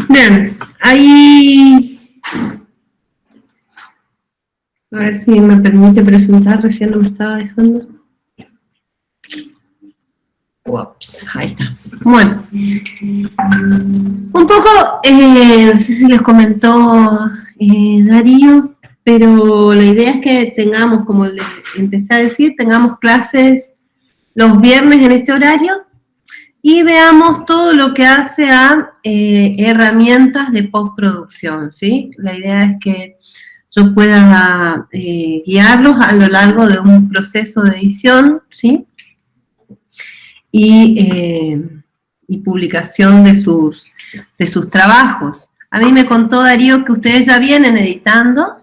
Bien, ahí... A ver si me permite presentar, recién no me estaba dejando. Ups, ahí está. Bueno, un poco, no sé si les comentó Darío, pero la idea es que tengamos, como les empecé a decir, tengamos clases los viernes en este horario y veamos todo lo que hace a herramientas de postproducción, ¿sí? La idea es que yo pueda guiarlos a lo largo de un proceso de edición, ¿sí? Y publicación de sus trabajos. A mí me contó Darío que ustedes ya vienen editando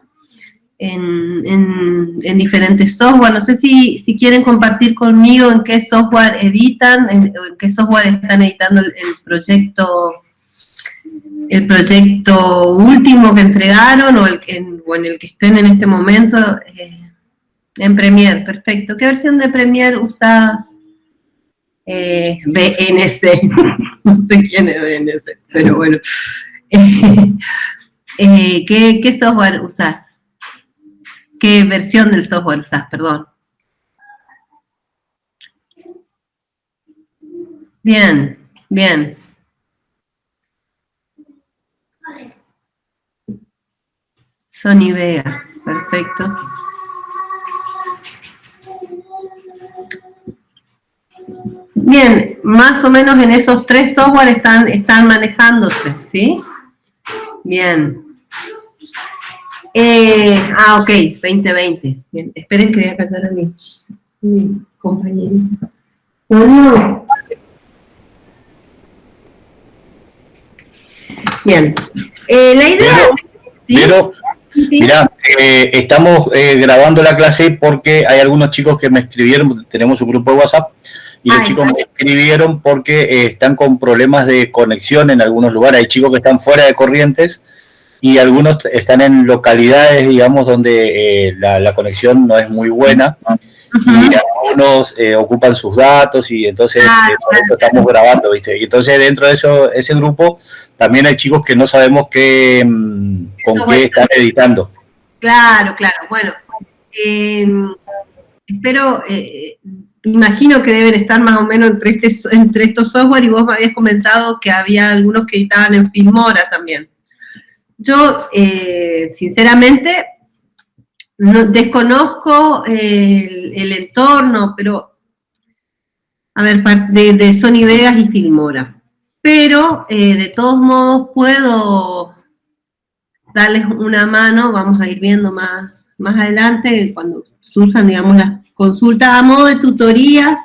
en diferentes software. No sé si quieren compartir conmigo en qué software editan, en qué software están editando el proyecto último que entregaron o en el que estén en este momento. En Premiere, perfecto. ¿Qué versión de Premiere usas? BNC, no sé quién es BNC, pero bueno. ¿Qué software usás? ¿Qué versión del software usás? Perdón. Bien, bien. Sony Vega, perfecto. Bien, más o menos en esos tres software están manejándose, ¿sí? Bien. Ok, 2020. Bien, esperen que voy a callar a mi compañerito. No. Bien. La idea... Pero, ¿sí? Mirá, estamos grabando la clase porque hay algunos chicos que me escribieron, tenemos un grupo de WhatsApp, y los chicos me escribieron porque están con problemas de conexión en algunos lugares. Hay chicos que están fuera de Corrientes y algunos están en localidades, digamos, donde la conexión no es muy buena. Y algunos ocupan sus datos y entonces por eso estamos grabando, ¿viste? Y entonces dentro de ese grupo también hay chicos que no sabemos con qué están editando. Claro. Bueno, espero, imagino que deben estar más o menos entre estos software, y vos me habías comentado que había algunos que editaban en Filmora también. Yo, sinceramente, desconozco el entorno, pero, a ver, de Sony Vegas y Filmora. Pero, de todos modos, puedo darles una mano, vamos a ir viendo más adelante, cuando surjan, digamos, las consultas a modo de tutorías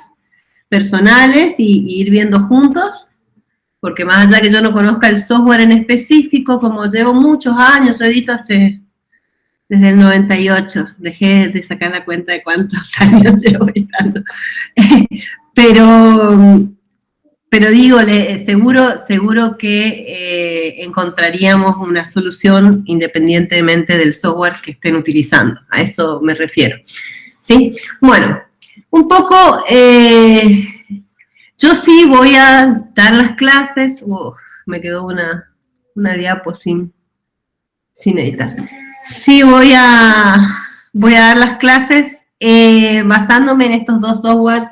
personales y ir viendo juntos, porque más allá que yo no conozca el software en específico, como llevo muchos años, yo edito desde el 98, dejé de sacar la cuenta de cuántos años llevo editando, pero digo, seguro que encontraríamos una solución independientemente del software que estén utilizando, a eso me refiero, ¿sí? Bueno, un poco, yo sí voy a dar las clases, me quedó una diapo sin editar. Sí voy a dar las clases basándome en estos dos software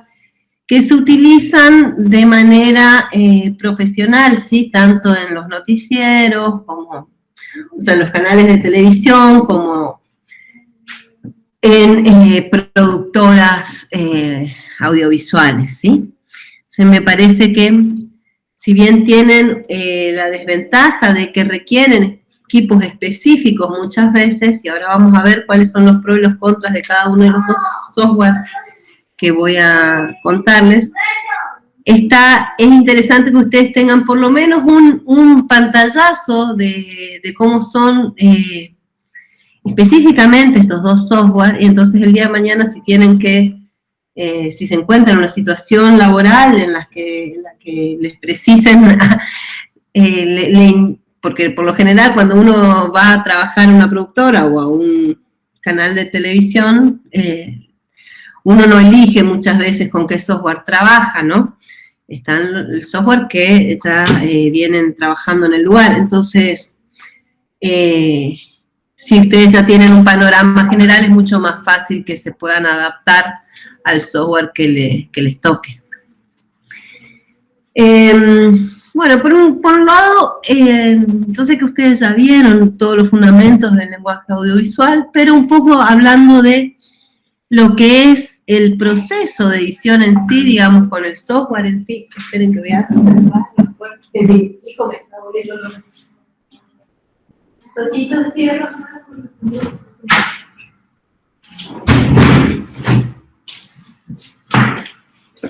que se utilizan de manera profesional, ¿sí? Tanto en los noticieros, como, o sea, en los canales de televisión, como en productoras audiovisuales, ¿sí? Se me parece que, si bien tienen la desventaja de que requieren equipos específicos muchas veces, y ahora vamos a ver cuáles son los pros y los contras de cada uno de los dos software que voy a contarles, es interesante que ustedes tengan por lo menos un pantallazo de cómo son específicamente estos dos software, y entonces el día de mañana si tienen que, si se encuentran en una situación laboral en la que les precisen, porque por lo general cuando uno va a trabajar en una productora o a un canal de televisión, uno no elige muchas veces con qué software trabaja, ¿no? Están el software que ya vienen trabajando en el lugar. Entonces, si ustedes ya tienen un panorama general, es mucho más fácil que se puedan adaptar al software que les toque. Bueno, por un lado, yo sé que ustedes ya vieron todos los fundamentos del lenguaje audiovisual, pero un poco hablando de lo que es el proceso de edición en sí, digamos, con el software en sí. Esperen que voy a cerrar porque mi hijo me está volviendo loco. Totito, cierro.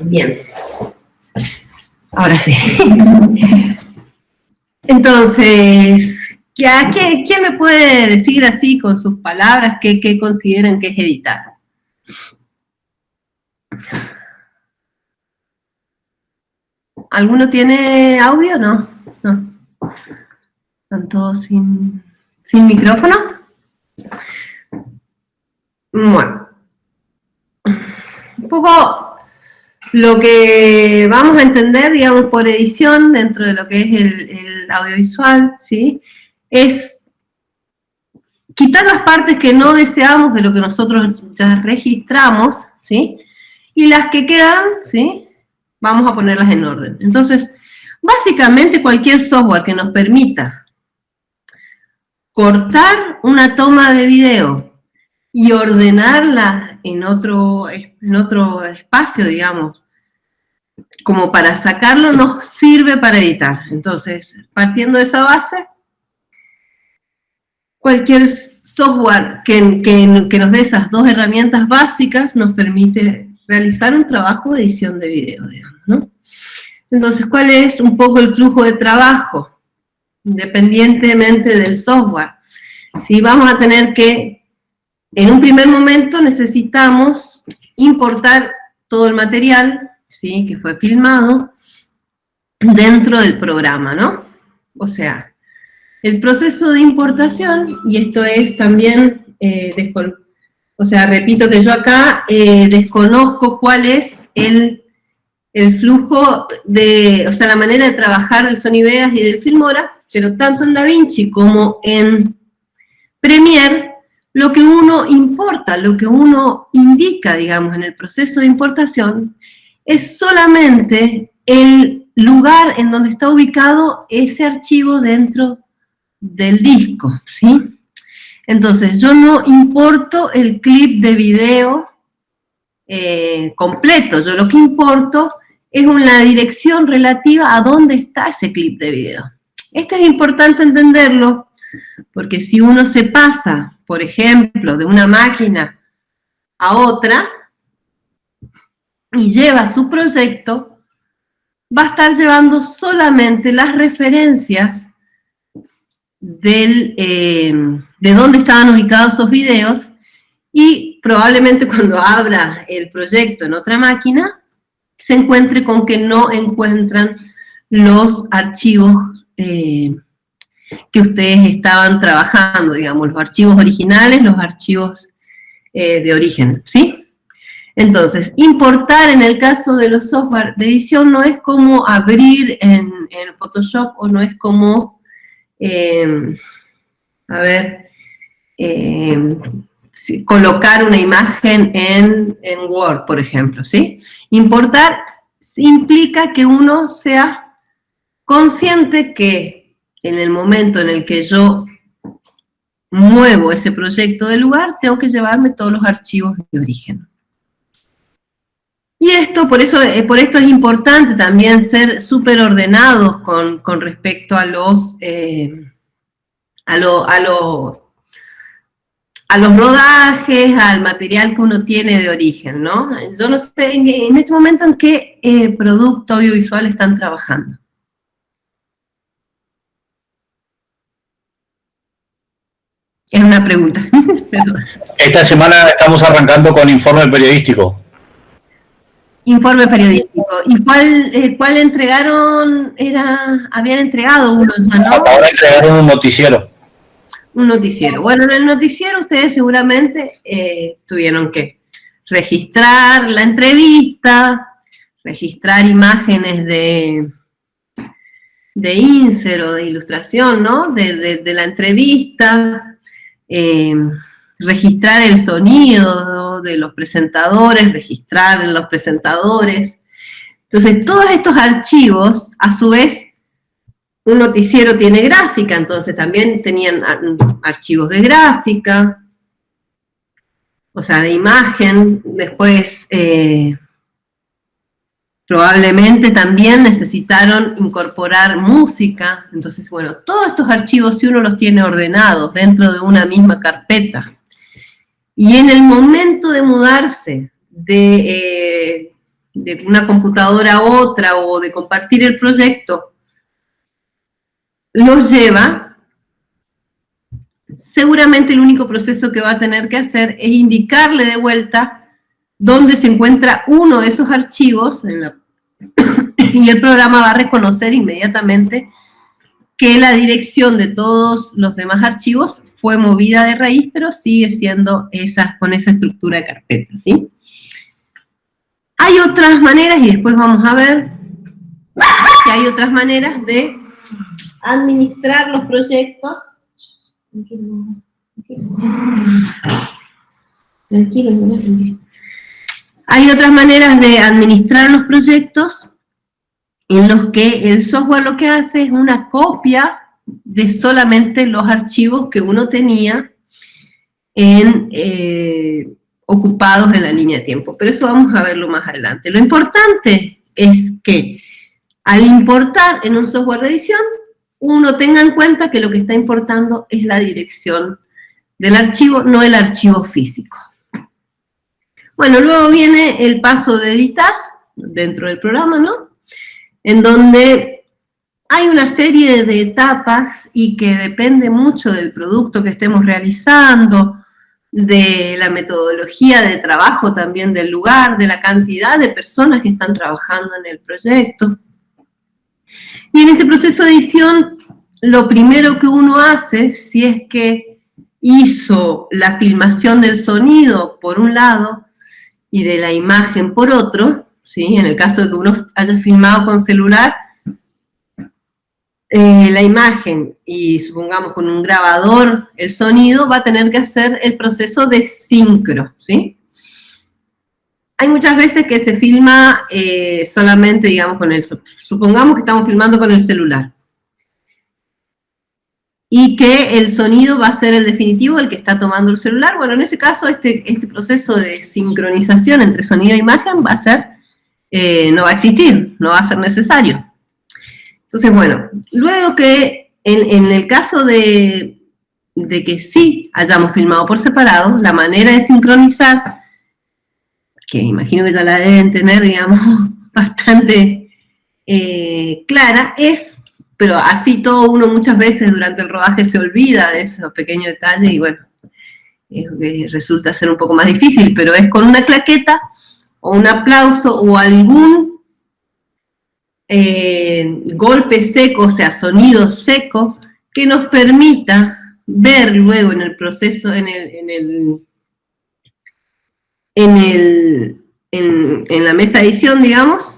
Bien. Ahora sí. Entonces, ¿quién me puede decir así con sus palabras qué consideran que es editar? ¿Alguno tiene audio? No. ¿Están todos sin micrófono? Bueno. Un poco lo que vamos a entender, digamos, por edición, dentro de lo que es el audiovisual, ¿sí? Es quitar las partes que no deseamos de lo que nosotros ya registramos, ¿sí? Y las que quedan, ¿sí? Vamos a ponerlas en orden. Entonces, básicamente cualquier software que nos permita cortar una toma de video y ordenarla en otro espacio, digamos, como para sacarlo, nos sirve para editar. Entonces, partiendo de esa base, cualquier software que nos dé esas dos herramientas básicas nos permite realizar un trabajo de edición de video, digamos, ¿no? Entonces, ¿cuál es un poco el flujo de trabajo? Independientemente del software. Si vamos a tener que, en un primer momento necesitamos importar todo el material, ¿sí?, que fue filmado dentro del programa, ¿no? O sea, el proceso de importación, y esto es también, o sea, repito que yo acá desconozco cuál es el flujo o sea, la manera de trabajar del Sony Vegas y del Filmora, pero tanto en DaVinci como en Premiere, lo que uno importa, lo que uno indica, digamos, en el proceso de importación, es solamente el lugar en donde está ubicado ese archivo dentro del disco, ¿sí? Entonces, yo no importo el clip de video completo, yo lo que importo es una dirección relativa a dónde está ese clip de video. Esto es importante entenderlo, porque si uno se pasa, por ejemplo, de una máquina a otra, y lleva su proyecto, va a estar llevando solamente las referencias de dónde estaban ubicados esos videos, y probablemente cuando abra el proyecto en otra máquina, se encuentre con que no encuentran los archivos que ustedes estaban trabajando, digamos, los archivos originales, los archivos de origen, ¿sí? Entonces, importar en el caso de los software de edición no es como abrir en Photoshop, o no es como, colocar una imagen en Word, por ejemplo, ¿sí? Importar implica que uno sea consciente que en el momento en el que yo muevo ese proyecto del lugar, tengo que llevarme todos los archivos de origen. Y esto, por esto es importante también ser súper ordenados con respecto a los rodajes, al material que uno tiene de origen, ¿no? Yo no sé en este momento en qué producto audiovisual están trabajando. Es una pregunta. Esta semana estamos arrancando con informe periodístico. Informe periodístico. ¿Y cuál entregaron? Habían entregado uno ya, ¿no? Ahora entregaron un noticiero. Un noticiero. Bueno, en el noticiero ustedes seguramente tuvieron que registrar la entrevista, registrar imágenes de insert o de ilustración, ¿no? De la entrevista, registrar el sonido de los presentadores, registrar los presentadores. Entonces, todos estos archivos, a su vez, un noticiero tiene gráfica, entonces también tenían archivos de gráfica, o sea, de imagen, después probablemente también necesitaron incorporar música, entonces, bueno, todos estos archivos, si uno los tiene ordenados dentro de una misma carpeta, y en el momento de mudarse de una computadora a otra, o de compartir el proyecto, los lleva, seguramente el único proceso que va a tener que hacer es indicarle de vuelta dónde se encuentra uno de esos archivos, y el programa va a reconocer inmediatamente que la dirección de todos los demás archivos fue movida de raíz, pero sigue siendo con esa estructura de carpeta, ¿sí? Hay otras maneras, y después vamos a ver que hay otras maneras de administrar los proyectos. Hay otras maneras de administrar los proyectos en los que el software lo que hace es una copia de solamente los archivos que uno tenía ocupados en la línea de tiempo. Pero eso vamos a verlo más adelante. Lo importante es que al importar en un software de edición, uno tenga en cuenta que lo que está importando es la dirección del archivo, no el archivo físico. Bueno, luego viene el paso de editar dentro del programa, ¿no? En donde hay una serie de etapas y que depende mucho del producto que estemos realizando, de la metodología de trabajo también del lugar, de la cantidad de personas que están trabajando en el proyecto. Y en este proceso de edición, lo primero que uno hace, si es que hizo la filmación del sonido por un lado y de la imagen por otro, ¿sí? En el caso de que uno haya filmado con celular, la imagen y supongamos con un grabador el sonido, va a tener que hacer el proceso de sincro, ¿sí? Hay muchas veces que se filma solamente, digamos, supongamos que estamos filmando con el celular, y que el sonido va a ser el definitivo, el que está tomando el celular. Bueno, en ese caso, este proceso de sincronización entre sonido e imagen va a ser, no va a existir, no va a ser necesario. Entonces, bueno, luego que en el caso de que sí hayamos filmado por separado, la manera de sincronizar, que imagino que ya la deben tener, digamos, bastante clara, pero así todo uno muchas veces durante el rodaje se olvida de esos pequeños detalles y bueno, resulta ser un poco más difícil, pero es con una claqueta o un aplauso o algún golpe seco, o sea, sonido seco, que nos permita ver luego en el proceso, en la mesa de edición, digamos,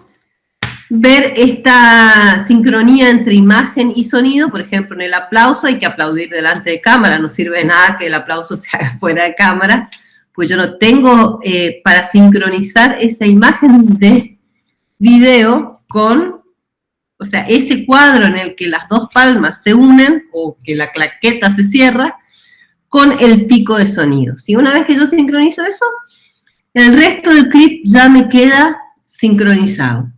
ver esta sincronía entre imagen y sonido. Por ejemplo, en el aplauso hay que aplaudir delante de cámara, no sirve de nada que el aplauso se haga fuera de cámara, pues yo no tengo para sincronizar esa imagen de video con, o sea, ese cuadro en el que las dos palmas se unen, o que la claqueta se cierra, con el pico de sonido. ¿Sí? Una vez que yo sincronizo eso, el resto del clip ya me queda sincronizado.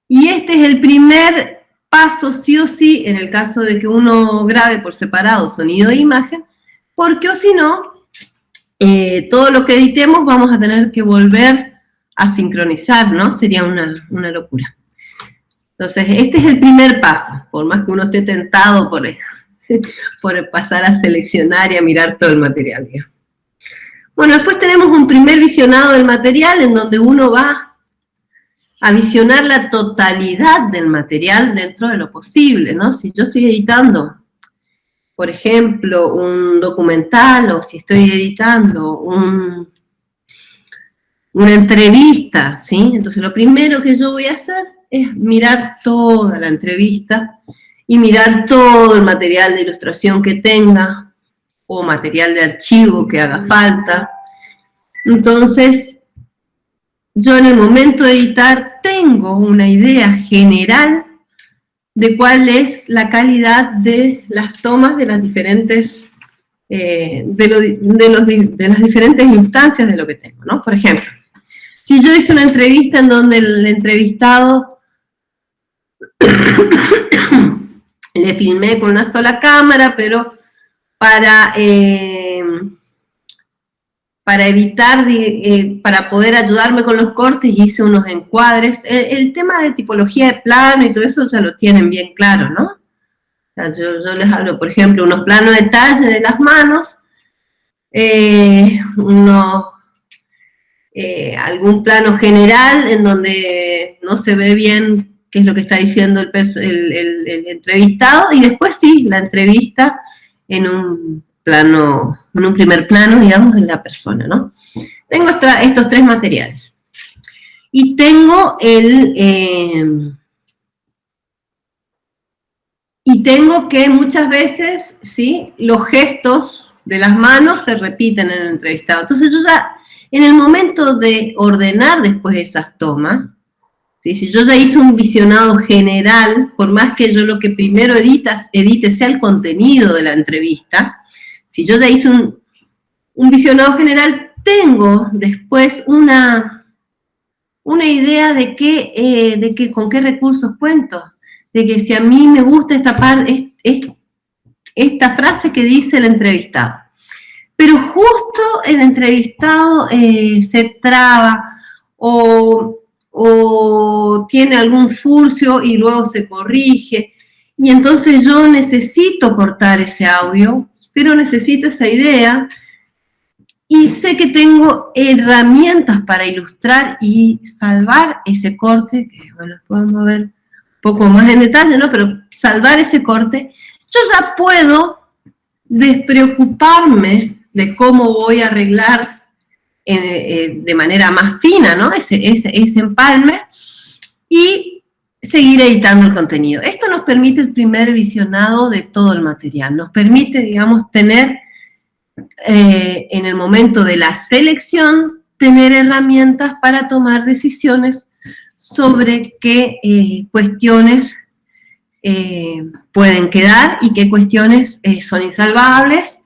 Y este es el primer paso, sí o sí, en el caso de que uno grabe por separado sonido e imagen, porque o si no, todo lo que editemos vamos a tener que volver a sincronizar, ¿no? Sería una locura. Entonces, este es el primer paso, por más que uno esté tentado por pasar a seleccionar y a mirar todo el material, digamos. Bueno, después tenemos un primer visionado del material en donde uno va a visionar la totalidad del material dentro de lo posible, ¿no? Si yo estoy editando, por ejemplo, un documental, o si estoy editando una entrevista, ¿sí? Entonces lo primero que yo voy a hacer es mirar toda la entrevista y mirar todo el material de ilustración que tenga o material de archivo que haga falta. Entonces, yo en el momento de editar tengo una idea general de cuál es la calidad de las tomas de las diferentes, de las diferentes instancias de lo que tengo, ¿no? Por ejemplo, si yo hice una entrevista en donde el entrevistado le filmé con una sola cámara, pero para evitar, para poder ayudarme con los cortes, hice unos encuadres. El tema de tipología de plano y todo eso ya lo tienen bien claro, ¿no? O sea, yo les hablo, por ejemplo, unos planos de talle de las manos, algún plano general en donde no se ve bien qué es lo que está diciendo el entrevistado, y después sí, la entrevista en un plano, en un primer plano, digamos, de la persona, ¿no? Tengo estos tres materiales. Y tengo que muchas veces, ¿sí?, los gestos de las manos se repiten en el entrevistado. Entonces yo ya, en el momento de ordenar después esas tomas, ¿sí?, si yo ya hice un visionado general, por más que yo lo que primero edite sea el contenido de la entrevista, si yo ya hice un visionado general, tengo después una idea de con qué recursos cuento, de que si a mí me gusta esta frase que dice el entrevistado, pero justo el entrevistado se traba o tiene algún furcio y luego se corrige, y entonces yo necesito cortar ese audio, pero necesito esa idea, y sé que tengo herramientas para ilustrar y salvar ese corte, que bueno, podemos ver un poco más en detalle, ¿no? Pero salvar ese corte, yo ya puedo despreocuparme de cómo voy a arreglar de manera más fina, ¿no?, ese empalme, y seguir editando el contenido. Esto nos permite el primer visionado de todo el material, nos permite, digamos, tener, en el momento de la selección, tener herramientas para tomar decisiones sobre qué cuestiones pueden quedar y qué cuestiones son insalvables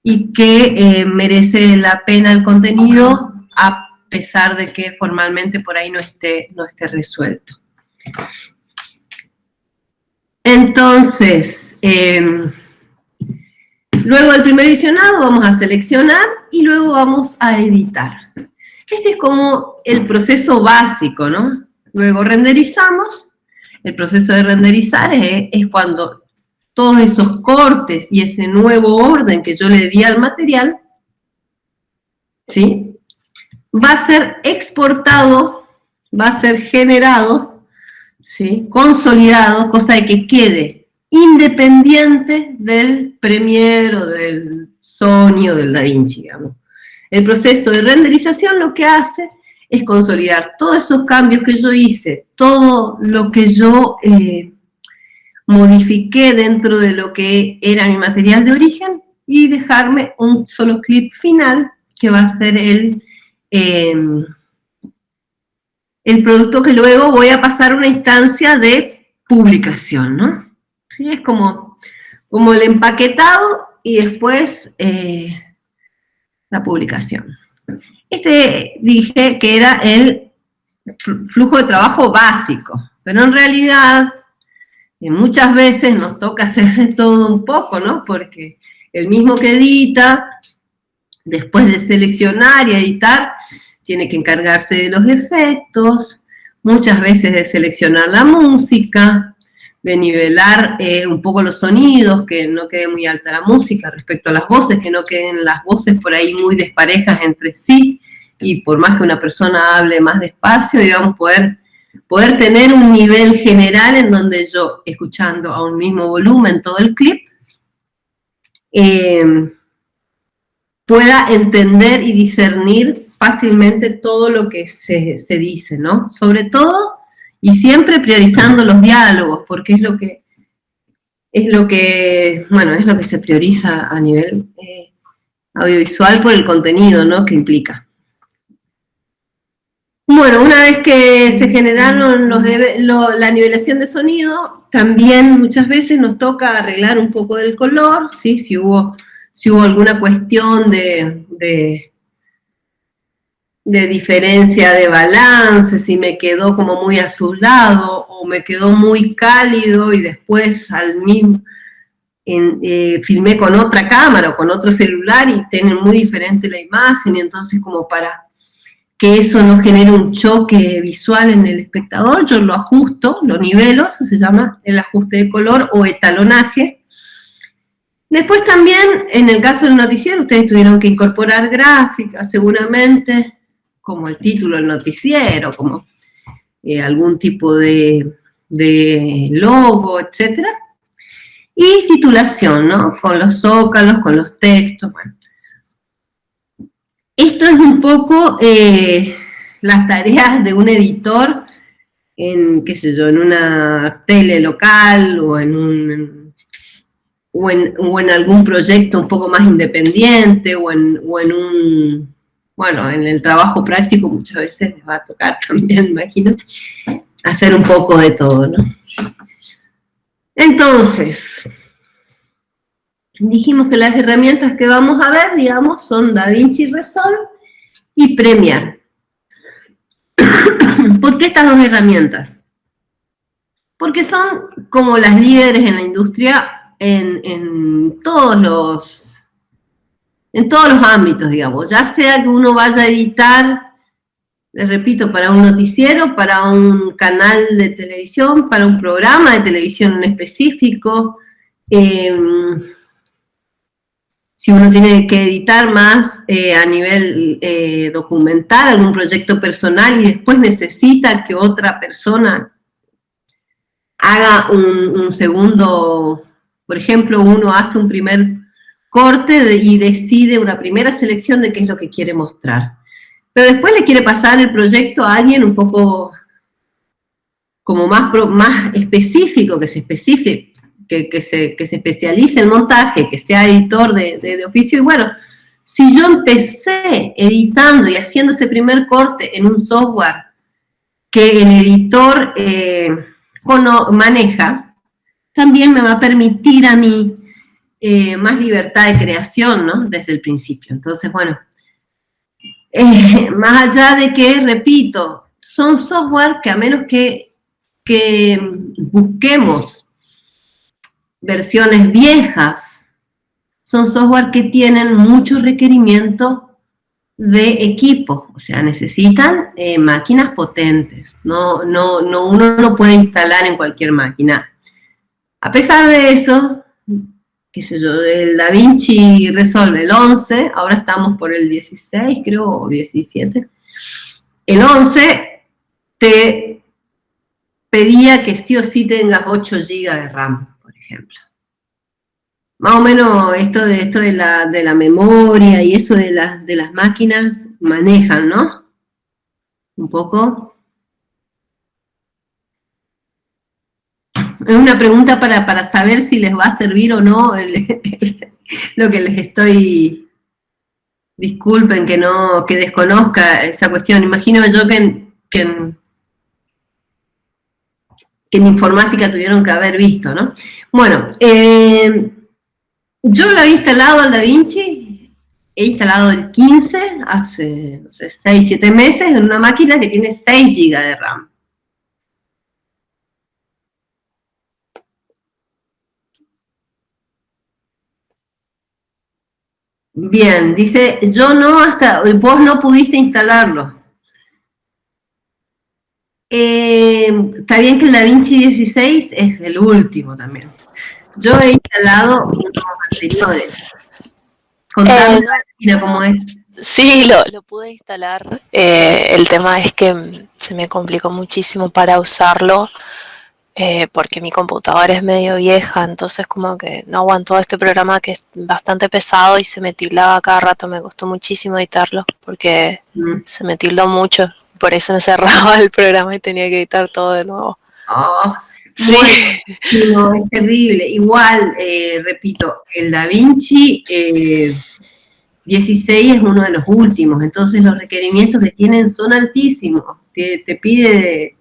y que merece la pena el contenido a pesar de que formalmente por ahí no esté resuelto. Entonces, luego del primer visionado vamos a seleccionar y luego vamos a editar. Este es como el proceso básico, ¿no? Luego renderizamos. El proceso de renderizar es cuando todos esos cortes y ese nuevo orden que yo le di al material, ¿sí?, va a ser exportado, va a ser generado, ¿sí?, consolidado, cosa de que quede independiente del Premiere o del Sony o del DaVinci, digamos. El proceso de renderización lo que hace es consolidar todos esos cambios que yo hice, todo lo que yo modifiqué dentro de lo que era mi material de origen y dejarme un solo clip final que va a ser el producto que luego voy a pasar a una instancia de publicación, ¿no? ¿Sí? Es como el empaquetado y después la publicación. Dije que era el flujo de trabajo básico, pero en realidad muchas veces nos toca hacer de todo un poco, ¿no? Porque el mismo que edita, después de seleccionar y editar, tiene que encargarse de los efectos, muchas veces de seleccionar la música, de nivelar un poco los sonidos, que no quede muy alta la música respecto a las voces, que no queden las voces por ahí muy desparejas entre sí, y por más que una persona hable más despacio, digamos, poder tener un nivel general en donde yo, escuchando a un mismo volumen todo el clip, pueda entender y discernir fácilmente todo lo que se dice, ¿no? Sobre todo y siempre priorizando los diálogos, porque es lo que se prioriza a nivel audiovisual por el contenido, ¿no? Que implica. Bueno, una vez que se generaron la nivelación de sonido, también muchas veces nos toca arreglar un poco del color, ¿sí? Si hubo alguna cuestión de diferencia de balance, si me quedó como muy azulado o me quedó muy cálido y después filmé con otra cámara o con otro celular y tienen muy diferente la imagen, y entonces como para que eso no genere un choque visual en el espectador, yo lo ajusto, lo nivelo, eso se llama el ajuste de color o etalonaje. Después también, en el caso del noticiero, ustedes tuvieron que incorporar gráficas, seguramente, como el título del noticiero, como algún tipo de logo, etc. Y titulación, ¿no? Con los zócalos, con los textos, bueno. Esto es un poco las tareas de un editor en, qué sé yo, en una tele local o en algún proyecto un poco más independiente o en el trabajo práctico muchas veces les va a tocar también, imagino, hacer un poco de todo, ¿no? Entonces, dijimos que las herramientas que vamos a ver, digamos, son DaVinci Resolve y Premiere. ¿Por qué estas dos herramientas? Porque son como las líderes en la industria en todos los ámbitos, digamos. Ya sea que uno vaya a editar, les repito, para un noticiero, para un canal de televisión, para un programa de televisión en específico, si uno tiene que editar más a nivel documental, algún proyecto personal, y después necesita que otra persona haga un segundo, por ejemplo, uno hace un primer corte y decide una primera selección de qué es lo que quiere mostrar. Pero después le quiere pasar el proyecto a alguien un poco como más específico, que se especialice en montaje, que sea editor de oficio. Y bueno, si yo empecé editando y haciendo ese primer corte en un software que el editor maneja, también me va a permitir a mí más libertad de creación, ¿no? Desde el principio. Entonces, bueno, más allá de que, repito, son software que a menos que busquemos versiones viejas, son software que tienen mucho requerimiento de equipo, o sea, necesitan máquinas potentes, uno no puede instalar en cualquier máquina. A pesar de eso, qué sé yo, el DaVinci Resolve el 11, ahora estamos por el 16, creo, o 17. El 11 te pedía que sí o sí tengas 8 GB de RAM, por ejemplo. Más o menos esto de la memoria y eso de las máquinas manejan, ¿no? Un poco. Es una pregunta para saber si les va a servir o no lo que les estoy... Disculpen que desconozca esa cuestión. Imagino yo que en informática tuvieron que haber visto, ¿no? Bueno, yo lo he instalado al DaVinci, he instalado el 15 hace, no sé, 6, 7 meses en una máquina que tiene 6 GB de RAM. Bien, dice, vos no pudiste instalarlo. Está bien que el DaVinci 16 es el último también. Yo he instalado unos anteriores. Contame cómo es. Sí, lo pude instalar. El tema es que se me complicó muchísimo para usarlo. porque mi computadora es medio vieja, entonces como que no aguantó este programa que es bastante pesado y se me tildaba cada rato, me costó muchísimo editarlo porque se me tildó mucho, por eso me cerraba el programa y tenía que editar todo de nuevo. Oh, sí. No, es terrible. Igual, repito, el DaVinci 16 es uno de los últimos, entonces los requerimientos que tienen son altísimos. Te pide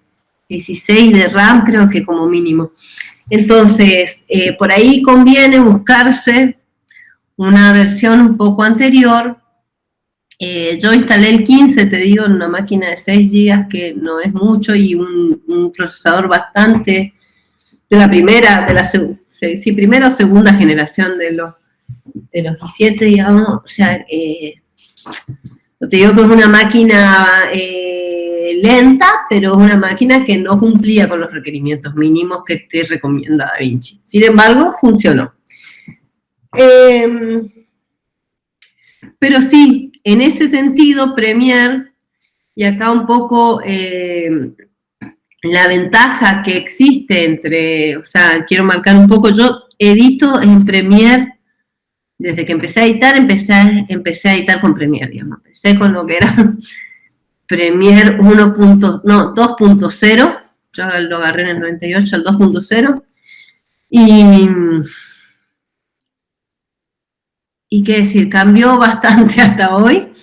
16 de RAM, creo que como mínimo. Entonces, por ahí conviene buscarse una versión un poco anterior. Yo instalé el 15, te digo, en una máquina de 6 GB, que no es mucho, y un procesador bastante de la primera, primera o segunda generación de los i7, digamos. O sea, te digo que es una máquina lenta, pero es una máquina que no cumplía con los requerimientos mínimos que te recomienda DaVinci. Sin embargo, funcionó. Pero sí, en ese sentido, Premiere, y acá un poco la ventaja que existe entre, o sea, quiero marcar un poco, yo edito en Premiere. Desde que empecé a editar, empecé a editar con Premiere, digamos. Empecé con lo que era Premiere 2.0, yo lo agarré en el 98, al 2.0, y qué decir, cambió bastante hasta hoy,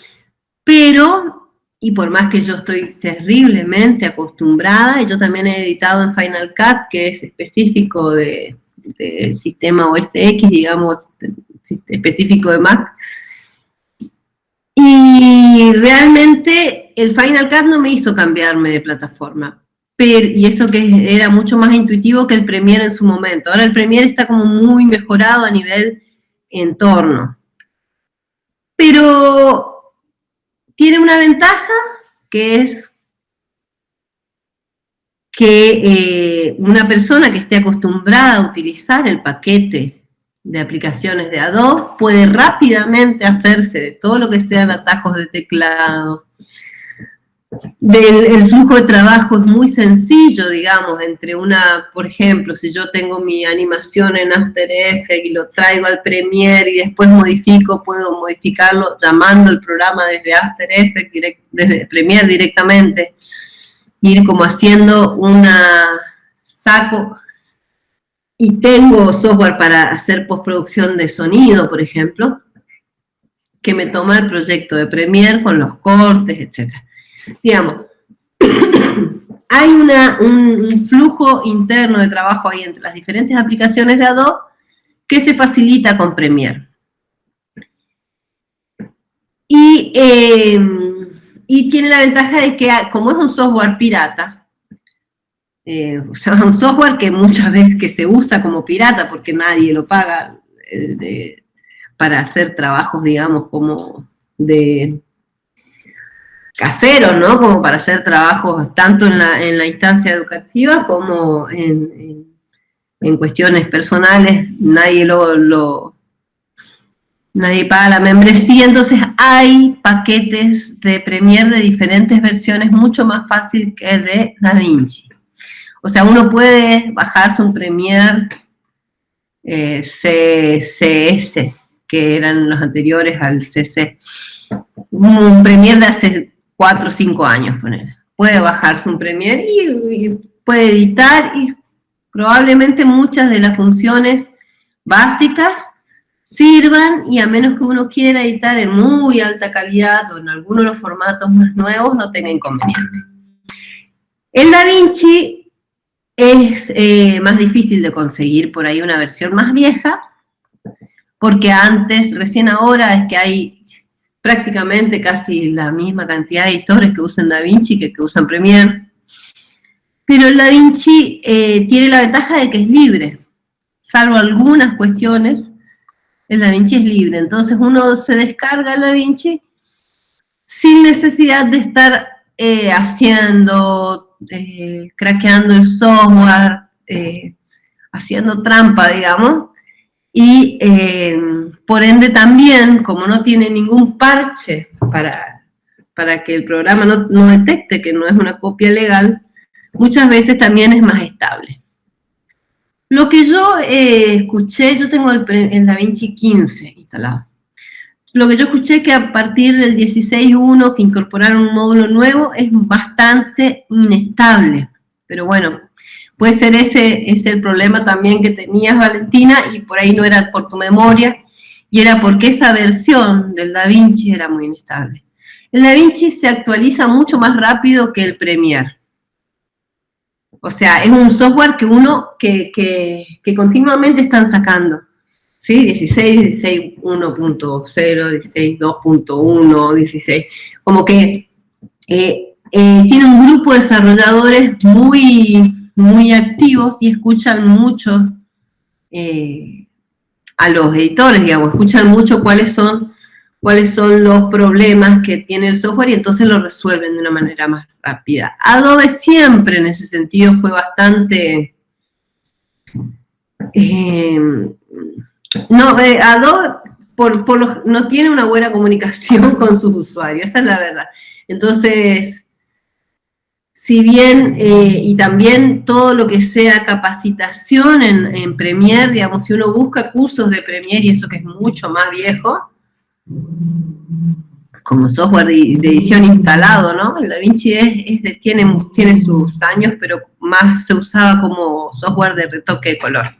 pero, y por más que yo estoy terriblemente acostumbrada, y yo también he editado en Final Cut, que es específico del sistema OS X, digamos, específico de Mac, y realmente el Final Cut no me hizo cambiarme de plataforma, y eso que era mucho más intuitivo que el Premiere en su momento. Ahora el Premiere está como muy mejorado a nivel entorno, pero tiene una ventaja, que es que una persona que esté acostumbrada a utilizar el paquete de aplicaciones de Adobe puede rápidamente hacerse de todo lo que sean atajos de teclado. El flujo de trabajo es muy sencillo, digamos, entre por ejemplo, si yo tengo mi animación en After Effects y lo traigo al Premiere y después puedo modificarlo llamando el programa desde After Effects, desde Premiere directamente, ir como haciendo saco. Y tengo software para hacer postproducción de sonido, por ejemplo, que me toma el proyecto de Premiere con los cortes, etc. Digamos, hay un flujo interno de trabajo ahí entre las diferentes aplicaciones de Adobe que se facilita con Premiere. Y tiene la ventaja de que, como es un software pirata, o sea, un software que muchas veces que se usa como pirata porque nadie lo paga para hacer trabajos, digamos, como de caseros, ¿no? Como para hacer trabajos tanto en la instancia educativa como en cuestiones personales. Nadie paga la membresía, entonces hay paquetes de Premiere de diferentes versiones mucho más fácil que de DaVinci. O sea, uno puede bajarse un Premiere CSS, que eran los anteriores al CC. Un Premiere de hace 4 o 5 años, puede bajarse un Premiere y puede editar, y probablemente muchas de las funciones básicas sirvan, y a menos que uno quiera editar en muy alta calidad o en alguno de los formatos más nuevos, no tenga inconveniente. El DaVinci es más difícil de conseguir por ahí una versión más vieja, porque recién ahora es que hay prácticamente casi la misma cantidad de editores que usan DaVinci que usan Premiere. Pero el DaVinci tiene la ventaja de que es libre, salvo algunas cuestiones, el DaVinci es libre. Entonces uno se descarga el DaVinci sin necesidad de estar craqueando el software, haciendo trampa, digamos, y por ende también, como no tiene ningún parche para que el programa no detecte que no es una copia legal, muchas veces también es más estable. Lo que yo escuché, yo tengo el DaVinci 15 instalado. Lo que yo escuché es que a partir del 16.1 que incorporaron un módulo nuevo es bastante inestable. Pero bueno, puede ser ese el problema también que tenías, Valentina, y por ahí no era por tu memoria, y era porque esa versión del DaVinci era muy inestable. El DaVinci se actualiza mucho más rápido que el Premiere. O sea, es un software que continuamente están sacando. ¿Sí? 16, 1.0, 16, 2.1, 16. Como que tiene un grupo de desarrolladores muy activos y escuchan mucho a los editores, digamos, escuchan mucho cuáles son los problemas que tiene el software y entonces lo resuelven de una manera más rápida. Adobe siempre en ese sentido fue bastante... Adobe no tiene una buena comunicación con sus usuarios, esa es la verdad. Entonces, si bien, y también todo lo que sea capacitación en Premiere, digamos, si uno busca cursos de Premiere y eso que es mucho más viejo, como software de edición instalado, ¿no? El DaVinci tiene sus años, pero más se usaba como software de retoque de color.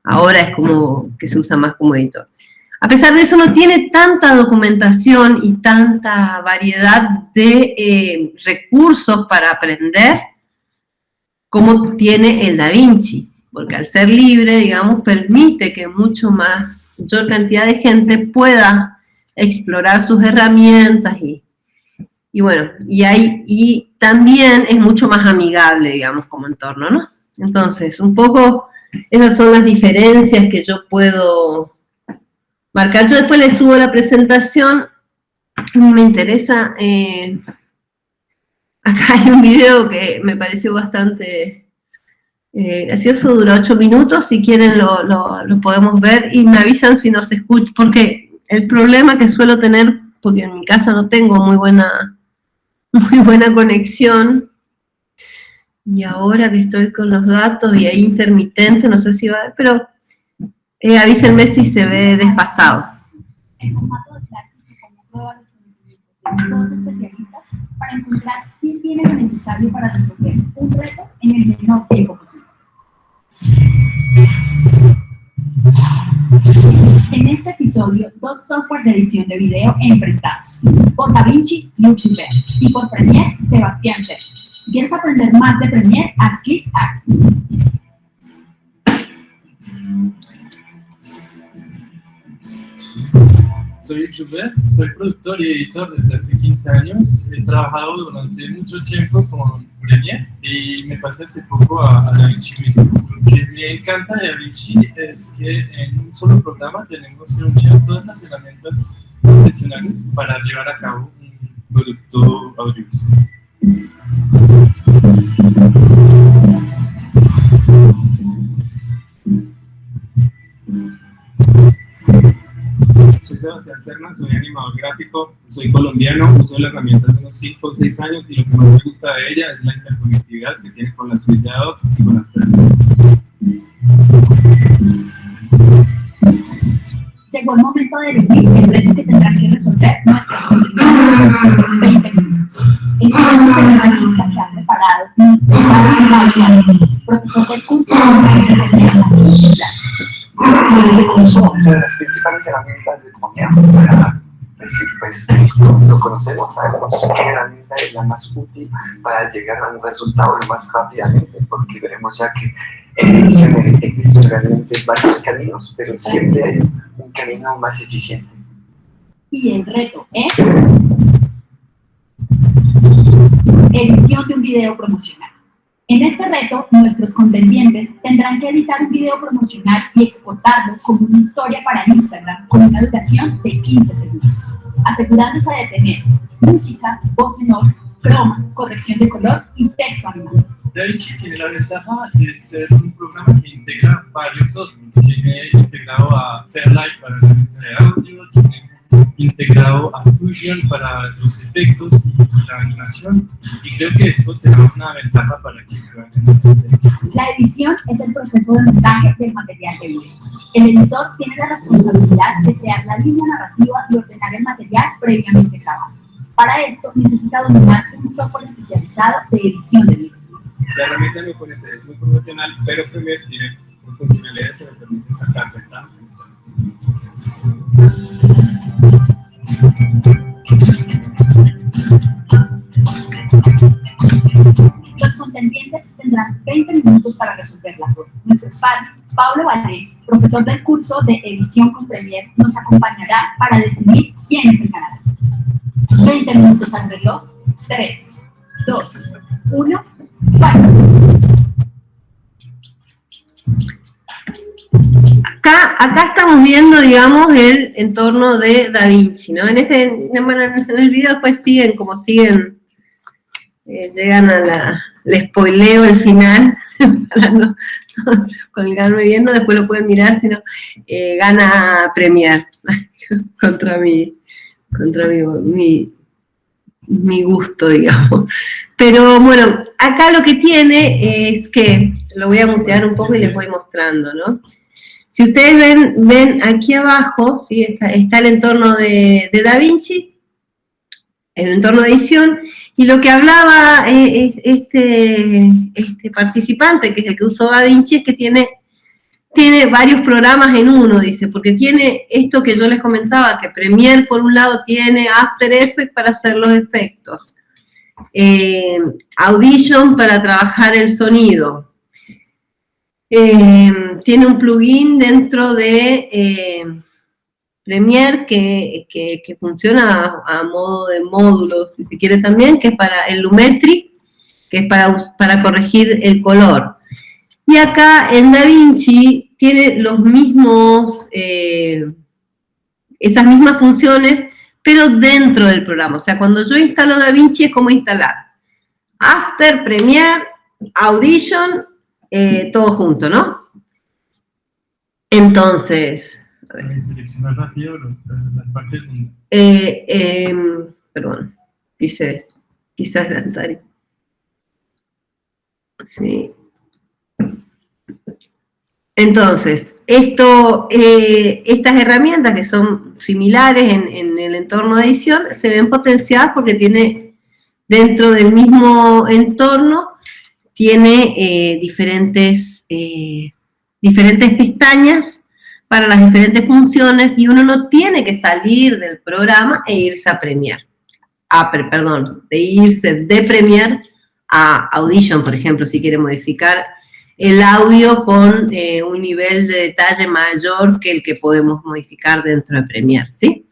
Ahora es como que se usa más como editor. A pesar de eso, no tiene tanta documentación y tanta variedad de recursos para aprender como tiene el DaVinci, porque al ser libre, digamos, permite que mayor cantidad de gente pueda explorar sus herramientas y bueno, y también es mucho más amigable, digamos, como entorno, ¿no? Entonces, un poco esas son las diferencias que yo puedo marcar. Yo después les subo la presentación. A mí me interesa, acá hay un video que me pareció bastante gracioso, dura 8 minutos, si quieren lo podemos ver y me avisan si nos escuchan, porque el problema que suelo tener, porque en mi casa no tengo muy buena conexión, y ahora que estoy con los datos y hay intermitente, no sé si va a ver, pero avísenme si se ve desfasado. El formato de Platzi propone prueba los conocimientos de todos especialistas para encontrar quién tiene lo necesario para resolver un reto en el menor tiempo posible. En este episodio, dos software de edición de video enfrentados. Por DaVinci, Luke Joubert, y por Premiere, Sebastián Serra. Si quieres aprender más de Premiere, haz clic aquí. Soy Luke Joubert, soy productor y editor desde hace 15 años. He trabajado durante mucho tiempo con Premiere y me pasé hace poco a DaVinci mismo. Lo que me encanta de DaVinci es que en un solo programa tenemos reunidas todas las herramientas profesionales para llevar a cabo un producto audiovisual. Soy Sebastián Serna, soy animador gráfico, soy colombiano, uso la herramienta hace unos 5 o 6 años y lo que más me gusta de ella es la interconectividad que tiene con la suite de Adobe y con las preferencias. Llegó el momento de elegir el reto que tendrán que resolver nuestros contribuyentes en 20 minutos. El reto de la lista que ha preparado nuestro Pablo, profesor del curso de edición de Premiere. Este curso es de las principales herramientas de Premiere para decir, pues, lo conocemos, sabemos qué herramienta es la más útil para llegar a un resultado lo más rápidamente, porque veremos ya que en edición existen realmente varios caminos, pero siempre hay un camino más eficiente. Y el reto es edición de un video promocional. En este reto, nuestros contendientes tendrán que editar un video promocional y exportarlo como una historia para Instagram con una duración de 15 segundos, asegurándose de tener música, voz en off, croma, corrección de color y texto animado. DaVinci tiene la ventaja de ser un programa que integra varios otros. Tiene integrado a Fairlight para la lista de audio, tiene integrado a Fusion para los efectos y la animación, y creo que eso será una ventaja para que puedan entender. La edición es el proceso de montaje del material de video. El editor tiene la responsabilidad de crear la línea narrativa y ordenar el material previamente grabado. Para esto necesita dominar un software especializado de edición de video. La herramienta de Oponente es muy profesional, pero Premiere tiene funcionalidades que me permiten sacar ventaja. Los contendientes tendrán 20 minutos para resolver la duda. Nuestro padre, Pablo Valdés, profesor del curso de edición con Premiere, nos acompañará para decidir quién es el ganador. 20 minutos al reloj. 3, 2, 1, ¡salta! Acá estamos viendo, digamos, el entorno de DaVinci, ¿no? En el video después siguen, llegan a le spoileo el final, para no colgarme viendo, después lo pueden mirar, sino gana Premiere contra mi gusto, digamos. Pero bueno, acá lo que tiene es que, lo voy a mutear un poco y les voy mostrando, ¿no? Si ustedes ven aquí abajo, ¿sí? está el entorno de DaVinci, el entorno de edición, y lo que hablaba este participante, que es el que usó DaVinci, es que tiene varios programas en uno, dice, porque tiene esto que yo les comentaba, que Premiere por un lado tiene After Effects para hacer los efectos, Audition para trabajar el sonido, tiene un plugin dentro de Premiere que funciona a modo de módulo, si se quiere también, que es para el Lumetri, que es para corregir el color. Y acá en DaVinci tiene los mismos, esas mismas funciones, pero dentro del programa. O sea, cuando yo instalo DaVinci es como instalar After, Premiere, Audition, todo junto, ¿no? Entonces, Seleccionar rápido las partes donde... perdón, quise adelantar. Sí. Entonces, estas herramientas que son similares en el entorno de edición se ven potenciadas porque tiene, dentro del mismo entorno, tiene diferentes pestañas para las diferentes funciones y uno no tiene que salir del programa e irse a Premiere. De irse de Premiere a Audition, por ejemplo, si quiere modificar el audio con un nivel de detalle mayor que el que podemos modificar dentro de Premiere, ¿sí?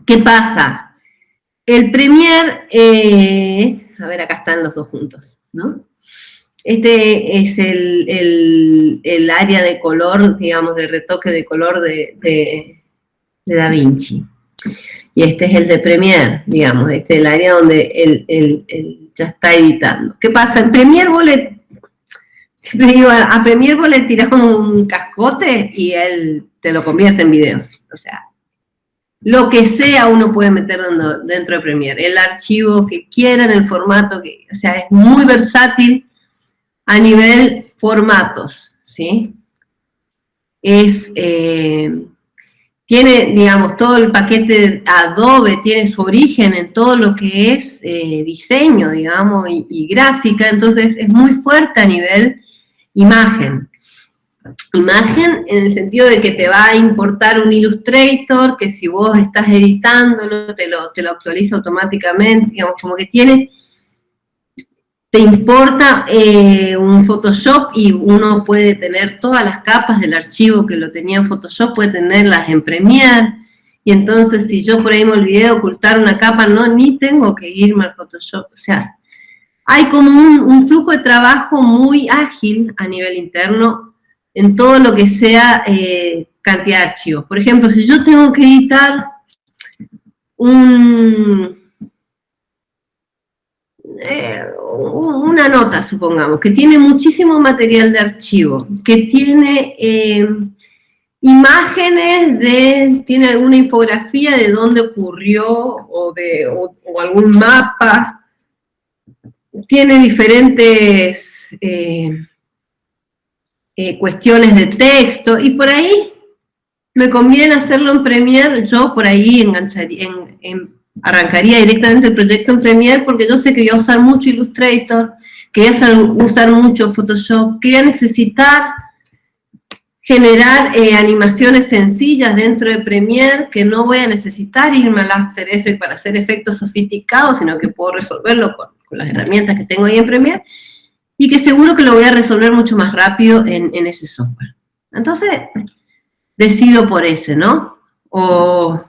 ¿Qué pasa? El Premiere, a ver, acá están los dos juntos, ¿no? Este es el área de color, digamos, de retoque de color de DaVinci. Y este es el de Premiere, digamos, este es el área donde él ya está editando. ¿Qué pasa? En Premiere siempre digo, a Premiere vos le tirás un cascote y él te lo convierte en video. O sea, lo que sea uno puede meter dentro de Premiere. El archivo que quieran, el formato, o sea, es muy versátil a nivel formatos, ¿sí? Tiene, digamos, todo el paquete Adobe, tiene su origen en todo lo que es diseño, digamos, y gráfica, entonces es muy fuerte a nivel imagen. Imagen en el sentido de que te va a importar un Illustrator, que si vos estás editándolo, te lo actualiza automáticamente, digamos, como que te importa un Photoshop y uno puede tener todas las capas del archivo que lo tenía en Photoshop, puede tenerlas en Premiere, y entonces si yo por ahí me olvidé de ocultar una capa, ni tengo que irme al Photoshop. O sea, hay como un flujo de trabajo muy ágil a nivel interno en todo lo que sea cantidad de archivos. Por ejemplo, si yo tengo que editar una nota, supongamos, que tiene muchísimo material de archivo, que tiene imágenes tiene alguna infografía de dónde ocurrió o algún mapa, tiene diferentes cuestiones de texto, y por ahí me conviene hacerlo en Premiere. Yo por ahí arrancaría directamente el proyecto en Premiere, porque yo sé que voy a usar mucho Illustrator, que voy a usar mucho Photoshop, que voy a necesitar generar animaciones sencillas dentro de Premiere, que no voy a necesitar irme al After Effects para hacer efectos sofisticados, sino que puedo resolverlo con las herramientas que tengo ahí en Premiere, y que seguro que lo voy a resolver mucho más rápido en ese software. Entonces, decido por ese, ¿no? O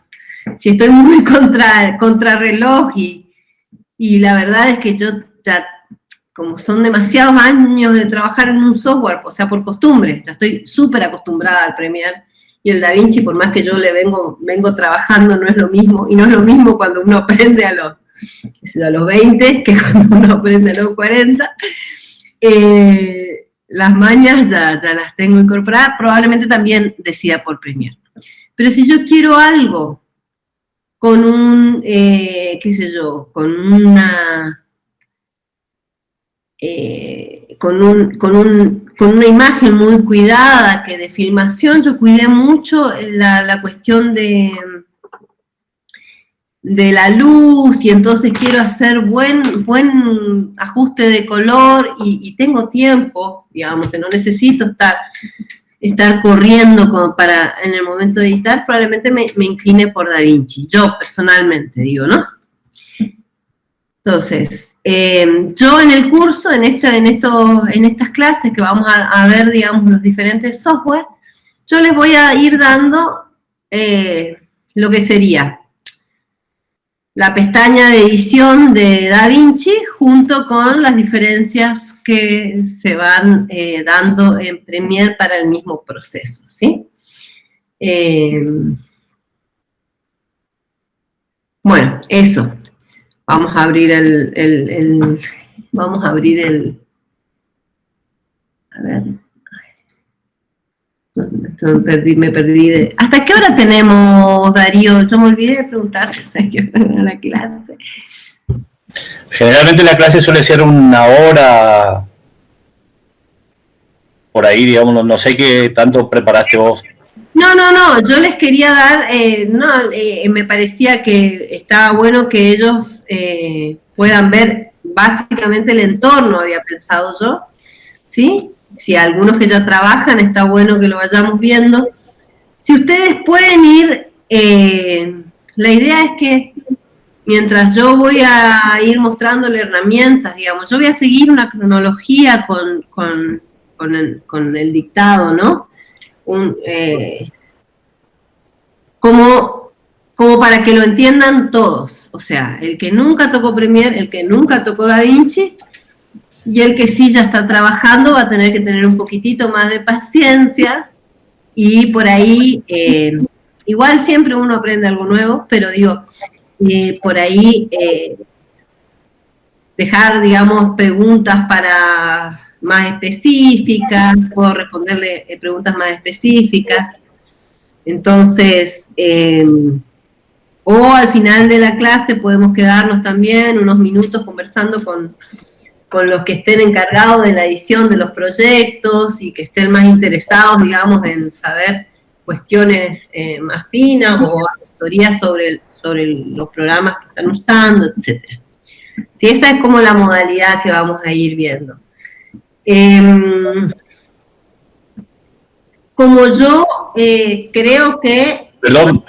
si estoy muy contrarreloj y la verdad es que yo ya, como son demasiados años de trabajar en un software, o sea, por costumbre, ya estoy súper acostumbrada al Premiere, y el DaVinci, por más que yo le vengo trabajando, no es lo mismo, y no es lo mismo cuando uno aprende a los 20 que cuando uno aprende a los 40. Las mañas ya las tengo incorporadas, probablemente también decida por Premiere. Pero si yo quiero algo con con una imagen muy cuidada, que de filmación yo cuidé mucho la cuestión de la luz, y entonces quiero hacer buen ajuste de color, y tengo tiempo, digamos, que no necesito estar corriendo como en el momento de editar, probablemente me incline por DaVinci, yo personalmente digo, ¿no? Entonces, yo en el curso, en estas clases que vamos a ver, digamos, los diferentes software, yo les voy a ir dando lo que sería la pestaña de edición de DaVinci junto con las diferencias que se van dando en Premiere para el mismo proceso, ¿sí? Bueno, eso. Vamos a abrir a ver. Me perdí. ¿Hasta qué hora tenemos, Darío? Yo me olvidé de preguntarte hasta qué hora era la clase. Generalmente la clase suele ser 1 hora, por ahí, digamos, no sé qué tanto preparaste vos. No, yo les quería dar, me parecía que estaba bueno que ellos puedan ver básicamente el entorno, había pensado yo, ¿sí? Si algunos que ya trabajan, está bueno que lo vayamos viendo. Si ustedes pueden ir, la idea es que mientras yo voy a ir mostrándole herramientas, digamos, yo voy a seguir una cronología con el dictado, ¿no? Como para que lo entiendan todos, o sea, el que nunca tocó Premiere, el que nunca tocó DaVinci, y el que sí ya está trabajando va a tener que tener un poquitito más de paciencia, y por ahí, igual siempre uno aprende algo nuevo, pero digo, por ahí dejar, digamos, preguntas más específicas, puedo responderle preguntas más específicas. Entonces, o al final de la clase podemos quedarnos también unos minutos conversando con los que estén encargados de la edición de los proyectos y que estén más interesados, digamos, en saber cuestiones más finas o asesorías sobre los programas que están usando, etc. Sí, esa es como la modalidad que vamos a ir viendo. Como yo creo que... Perdón,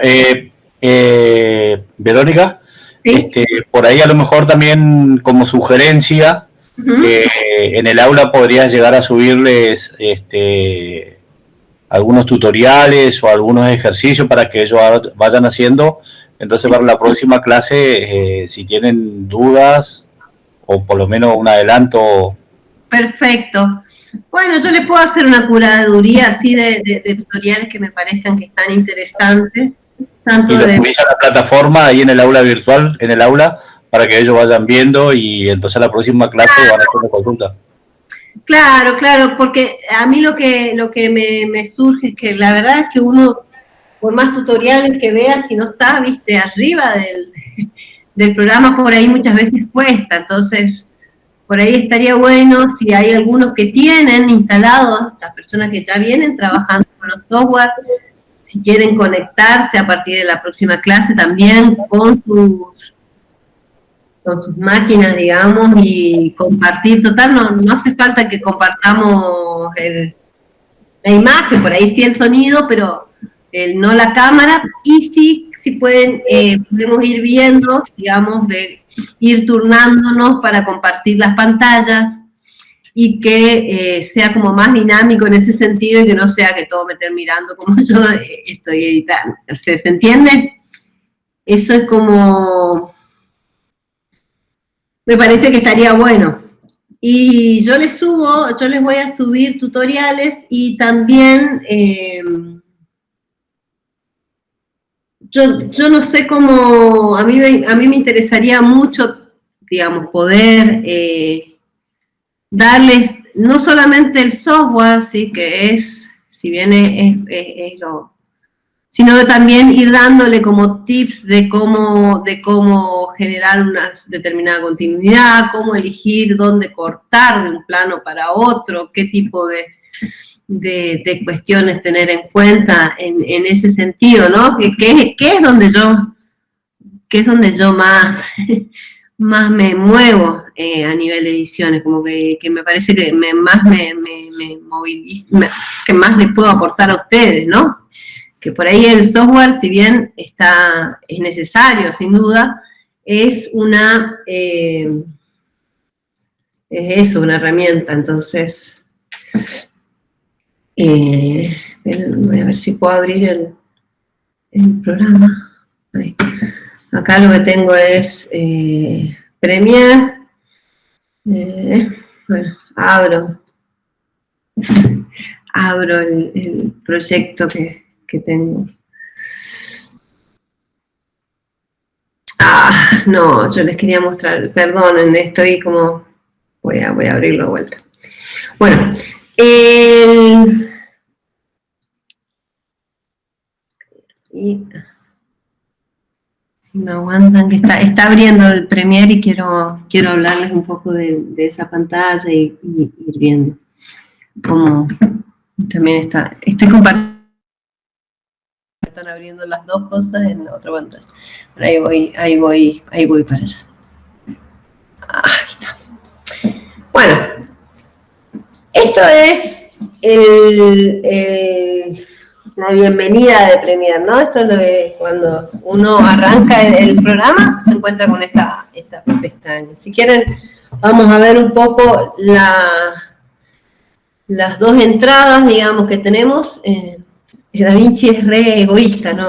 Verónica, ¿sí? Por ahí a lo mejor también como sugerencia, en el aula podrías llegar a subirles algunos tutoriales o algunos ejercicios para que ellos vayan haciendo. Entonces para la próxima clase, si tienen dudas o por lo menos un adelanto. Perfecto. Bueno, yo le puedo hacer una curaduría así de tutoriales que me parezcan que están interesantes. Tanto y lo subís a la plataforma ahí en el aula virtual, para que ellos vayan viendo y entonces a la próxima clase van a hacer una consulta. Claro, claro, porque a mí lo que me surge es que la verdad es que uno, por más tutoriales que vea, si no está, viste, arriba del programa, por ahí muchas veces cuesta. Entonces, por ahí estaría bueno si hay algunos que tienen instalados, las personas que ya vienen trabajando con los software, si quieren conectarse a partir de la próxima clase también con sus máquinas, digamos, y compartir. Total, no hace falta que compartamos la imagen, por ahí sí el sonido, pero no la cámara, y sí pueden, podemos ir viendo, digamos, de ir turnándonos para compartir las pantallas, y que sea como más dinámico en ese sentido, y que no sea que todo me estén mirando como yo estoy editando. ¿Se entiende? Eso es como... me parece que estaría bueno. Y yo les voy a subir tutoriales, y también yo no sé cómo, a mí me interesaría mucho, digamos, poder darles no solamente el software, sí, que es, si bien es lo, sino también ir dándole como tips de cómo generar una determinada continuidad, cómo elegir dónde cortar de un plano para otro, qué tipo de cuestiones tener en cuenta en ese sentido, ¿no? Que es donde yo más me muevo a nivel de ediciones, como que me parece que más me moviliza, que más les puedo aportar a ustedes, ¿no? Que por ahí el software, si bien es necesario, sin duda, es una herramienta. Entonces, voy a ver si puedo abrir el programa. Ahí. Acá lo que tengo es Premiere. Bueno, abro el proyecto que tengo. No, yo les quería mostrar, perdonen, estoy como, voy a abrirlo de vuelta. Bueno, y si me aguantan, que está abriendo el Premiere, y quiero hablarles un poco de esa pantalla, y ir viendo cómo también estoy compartiendo. Están abriendo las dos cosas en la otra pantalla. Ahí voy para allá. Ahí está. Bueno, esto es la bienvenida de Premiere, ¿no? Esto es lo que cuando uno arranca el programa se encuentra con esta pestaña. Si quieren, vamos a ver un poco las dos entradas, digamos, que tenemos. DaVinci es re egoísta, no.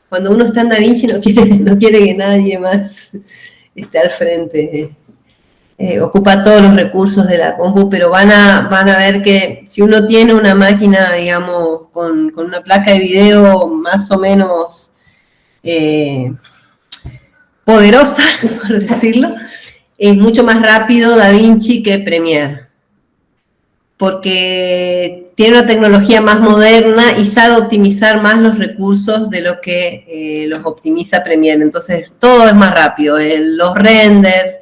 Cuando uno está en DaVinci no quiere que nadie más esté al frente. Ocupa todos los recursos de la compu, pero van a ver que si uno tiene una máquina, digamos, con una placa de video más o menos poderosa, por decirlo, es mucho más rápido DaVinci que Premiere, porque tiene una tecnología más moderna y sabe optimizar más los recursos de lo que los optimiza Premiere. Entonces, todo es más rápido. Los renders,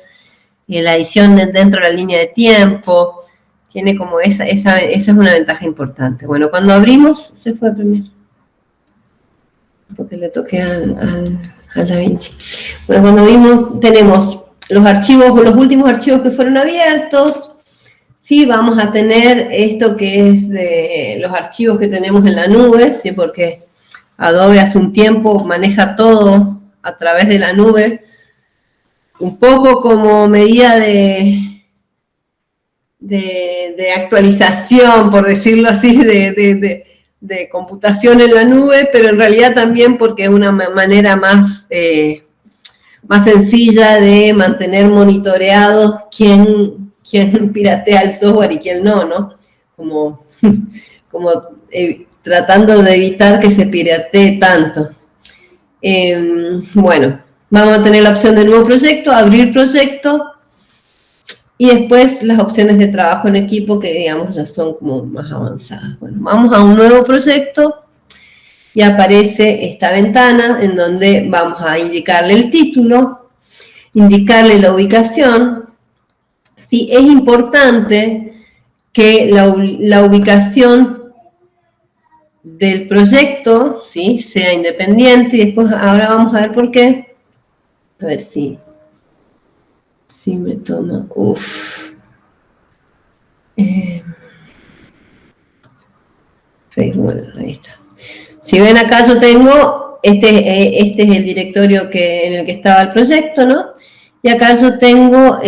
la edición dentro de la línea de tiempo, tiene como esa es una ventaja importante. Bueno, cuando abrimos, se fue Premiere, porque le toqué al DaVinci. Bueno, cuando abrimos, tenemos los archivos, los últimos archivos que fueron abiertos. Sí, vamos a tener esto que es de los archivos que tenemos en la nube, ¿sí? Porque Adobe hace un tiempo maneja todo a través de la nube, un poco como medida de actualización, por decirlo así, de computación en la nube, pero en realidad también porque es una manera más sencilla de mantener monitoreados quién piratea el software y quién no, como tratando de evitar que se piratee tanto. Bueno, vamos a tener la opción de nuevo proyecto, abrir proyecto, Y después las opciones de trabajo en equipo que, digamos, ya son como más avanzadas. Bueno, vamos a un nuevo proyecto y aparece esta ventana en donde vamos a indicarle el título, indicarle la ubicación. Sí, es importante que la ubicación del proyecto, ¿sí?, sea independiente, y después ahora vamos a ver por qué. A ver si me toma, Facebook, bueno, ahí está. Si ven acá yo tengo, este es el directorio en el que estaba el proyecto, ¿no? Y acá yo tengo,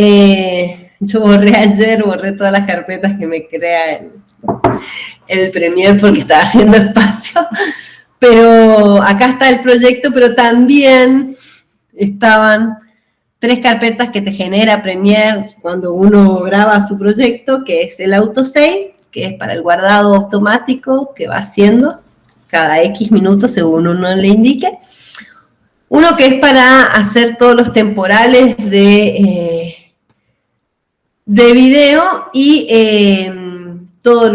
yo borré todas las carpetas que me crea el Premiere porque estaba haciendo espacio, pero acá está el proyecto, pero también estaban 3 carpetas que te genera Premiere cuando uno graba su proyecto, que es el autosave, que es para el guardado automático que va haciendo cada X minutos según uno le indique. Uno que es para hacer todos los temporales de video y todo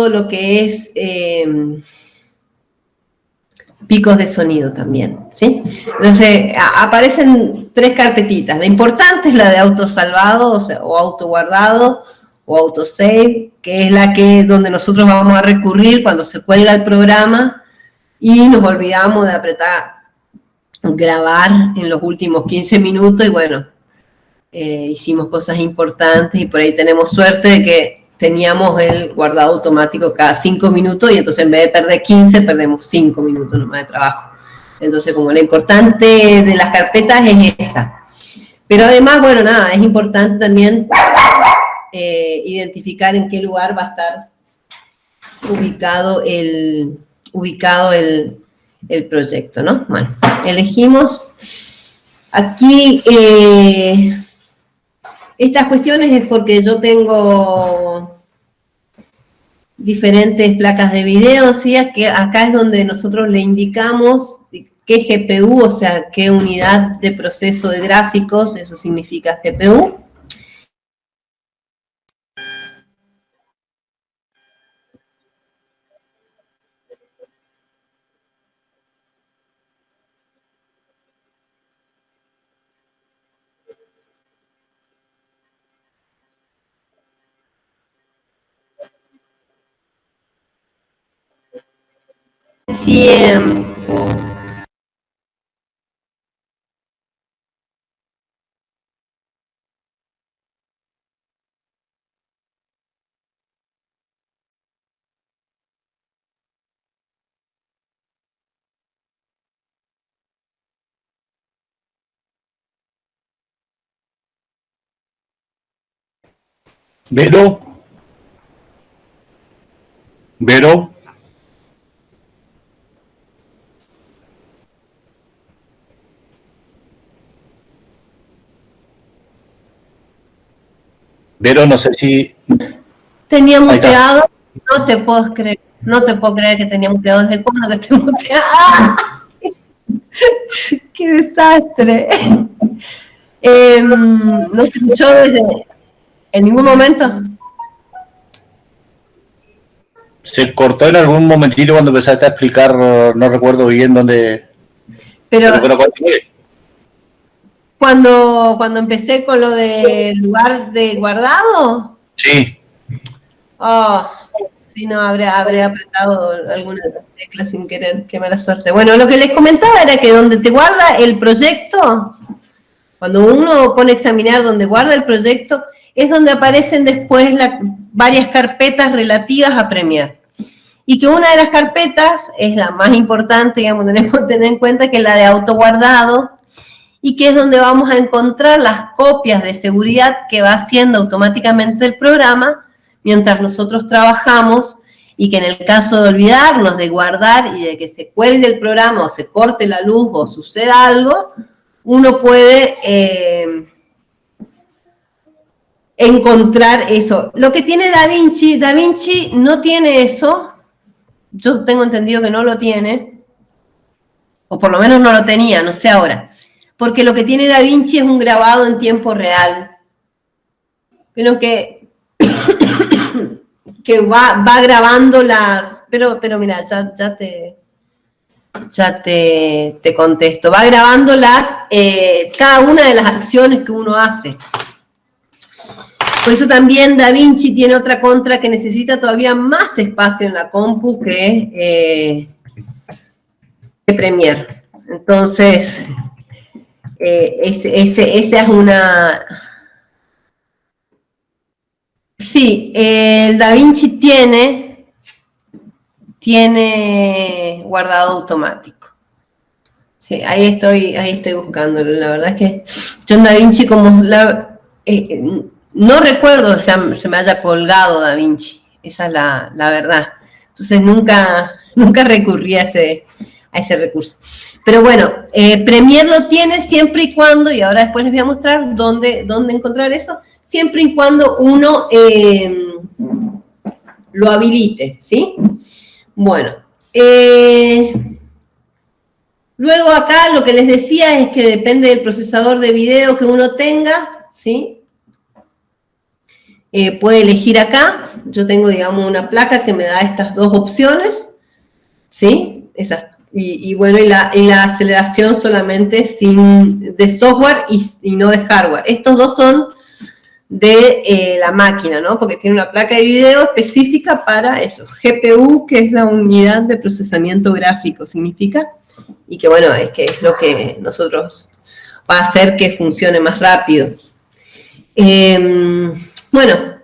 lo que es picos de sonido también, ¿sí? Entonces, aparecen 3 carpetitas. La importante es la de autosalvado, o autoguardado, o autosave, que es donde nosotros vamos a recurrir cuando se cuelga el programa y nos olvidamos de apretar grabar en los últimos 15 minutos y bueno, hicimos cosas importantes y por ahí tenemos suerte de que teníamos el guardado automático cada 5 minutos y entonces en vez de perder 15, perdemos 5 minutos nomás de trabajo. Entonces, como lo importante de las carpetas es esa. Pero además, bueno, nada, es importante también identificar en qué lugar va a estar ubicado el proyecto, ¿no? Bueno, elegimos aquí estas cuestiones es porque yo tengo diferentes placas de video, ¿sí? Acá es donde nosotros le indicamos qué GPU, o sea, qué unidad de proceso de gráficos, eso significa GPU. Tiempo. Vero. Vero. Vero, no sé si... Tenía muteado, no te puedo creer que tenía muteado. ¿Desde cuándo que estoy muteado? ¡Ah! ¡Qué desastre! ¿No se escuchó en ningún momento? Se cortó en algún momentito cuando empezaste a explicar, no recuerdo bien dónde... Pero cuando empecé con lo del lugar de guardado. Sí. Oh, sí, no, habré apretado alguna de las teclas sin querer, qué mala suerte. Bueno, lo que les comentaba era que donde te guarda el proyecto, cuando uno pone a examinar donde guarda el proyecto, es donde aparecen después varias carpetas relativas a Premiere. Y que una de las carpetas es la más importante, digamos, tenemos que tener en cuenta que es la de autoguardado, y que es donde vamos a encontrar las copias de seguridad que va haciendo automáticamente el programa mientras nosotros trabajamos, y que en el caso de olvidarnos de guardar y de que se cuelgue el programa o se corte la luz o suceda algo, uno puede encontrar eso. Lo que tiene DaVinci no tiene eso. Yo tengo entendido que no lo tiene, o por lo menos no lo tenía, no sé ahora. Porque lo que tiene DaVinci es un grabado en tiempo real. Pero que va grabando las... Pero mira, ya te contesto. Va grabando cada una de las acciones que uno hace. Por eso también DaVinci tiene otra contra que necesita todavía más espacio en la compu que Premiere. Entonces, esa es una... Sí, el DaVinci tiene guardado automático. Sí, ahí estoy buscándolo. La verdad es que yo en DaVinci no recuerdo, o sea, se me haya colgado DaVinci. Esa es la verdad. Entonces nunca recurrí a ese recurso. Pero bueno, Premiere lo tiene siempre y cuando, y ahora después les voy a mostrar dónde encontrar eso, siempre y cuando uno lo habilite, ¿sí? Bueno, luego acá lo que les decía es que depende del procesador de video que uno tenga, ¿sí? Puede elegir acá. Yo tengo, digamos, una placa que me da estas dos opciones, ¿sí? Y bueno, y la aceleración solamente de software y no de hardware. Estos dos son de la máquina, ¿no? Porque tiene una placa de video específica para eso. GPU, que es la unidad de procesamiento gráfico, significa. Y que bueno, es lo que nosotros va a hacer que funcione más rápido. Bueno,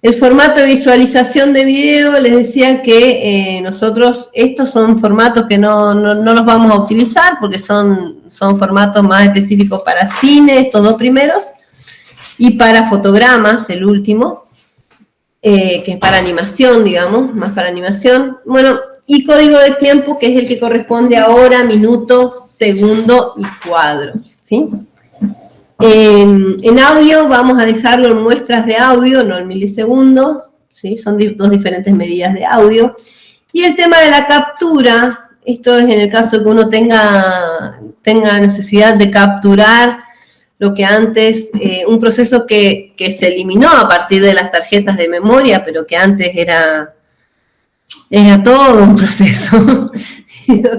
el formato de visualización de video, les decía que nosotros, estos son formatos que no los vamos a utilizar porque son formatos más específicos para cine, estos dos primeros, y para fotogramas, el último, que es para animación, digamos, más para animación. Bueno, y código de tiempo, que es el que corresponde a hora, minuto, segundo y cuadro, ¿sí? En audio vamos a dejarlo en muestras de audio, no en milisegundos, ¿sí? Son dos diferentes medidas de audio. Y el tema de la captura, esto es en el caso de que uno tenga necesidad de capturar lo que antes, un proceso que se eliminó a partir de las tarjetas de memoria, pero que antes era todo un proceso,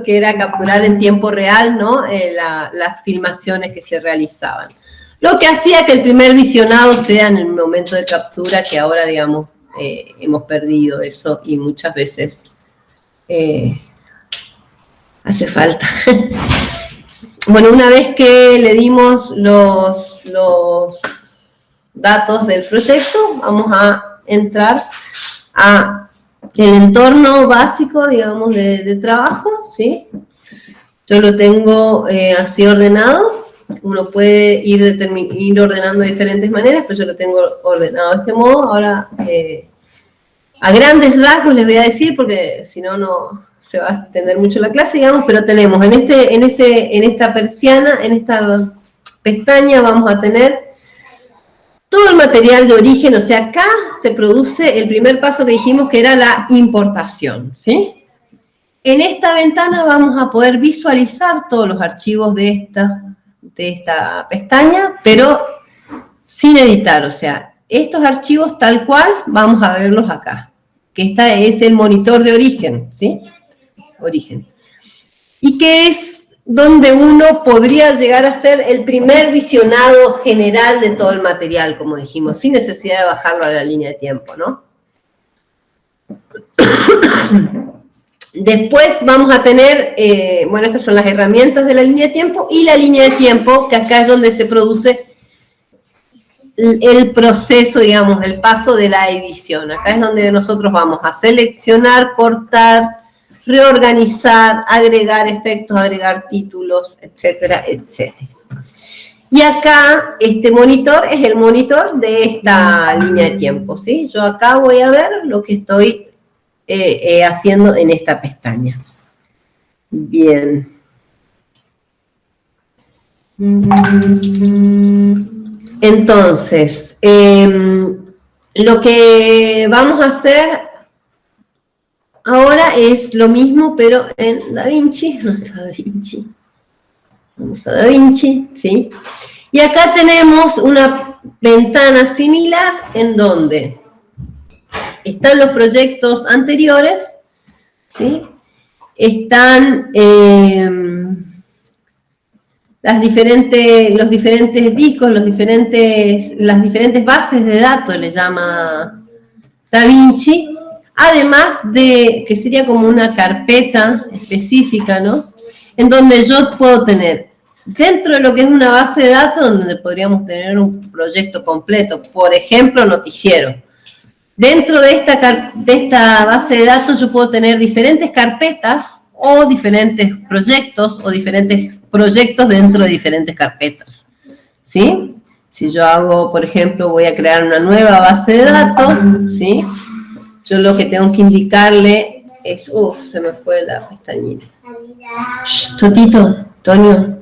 que era capturar en tiempo real, ¿no? Las filmaciones que se realizaban. Lo que hacía que el primer visionado sea en el momento de captura, que ahora, digamos, hemos perdido eso y muchas veces hace falta. Bueno, una vez que le dimos los datos del proyecto, vamos a entrar a el entorno básico, digamos, de trabajo, ¿sí? Yo lo tengo así ordenado. Uno puede ir ordenando de diferentes maneras, pero yo lo tengo ordenado de este modo. Ahora, a grandes rasgos les voy a decir, porque si no, no se va a extender mucho la clase, digamos, pero tenemos en esta persiana, en esta pestaña, vamos a tener todo el material de origen. O sea, acá se produce el primer paso que dijimos, que era la importación, ¿sí? En esta ventana vamos a poder visualizar todos los archivos de esta pestaña, pero sin editar. O sea, estos archivos tal cual vamos a verlos acá, que esta es el monitor de origen, ¿sí? Origen. Y que es donde uno podría llegar a hacer el primer visionado general de todo el material, como dijimos, sin necesidad de bajarlo a la línea de tiempo, ¿no? Después vamos a tener, bueno, estas son las herramientas de la línea de tiempo, y la línea de tiempo, que acá es donde se produce el proceso, digamos, el paso de la edición. Acá es donde nosotros vamos a seleccionar, cortar, reorganizar, agregar efectos, agregar títulos, etcétera, etcétera. Y acá, este monitor es el monitor de esta línea de tiempo, ¿sí? Yo acá voy a ver lo que estoy haciendo en esta pestaña. Bien. Entonces, lo que vamos a hacer ahora es lo mismo, pero en DaVinci. ¿Dónde está DaVinci? Vamos a DaVinci, ¿sí? Y acá tenemos una ventana similar en donde están los proyectos anteriores, ¿sí? Están los diferentes discos, las diferentes bases de datos, le llama DaVinci, además de que sería como una carpeta específica, ¿no? En donde yo puedo tener, dentro de lo que es una base de datos, donde podríamos tener un proyecto completo, por ejemplo, noticiero. Dentro de esta base de datos yo puedo tener diferentes carpetas o diferentes proyectos dentro de diferentes carpetas, ¿sí? Si yo hago, por ejemplo, voy a crear una nueva base de datos, ¿sí? Yo lo que tengo que indicarle es, se me fue la pestañita. Shh, Totito, Toño,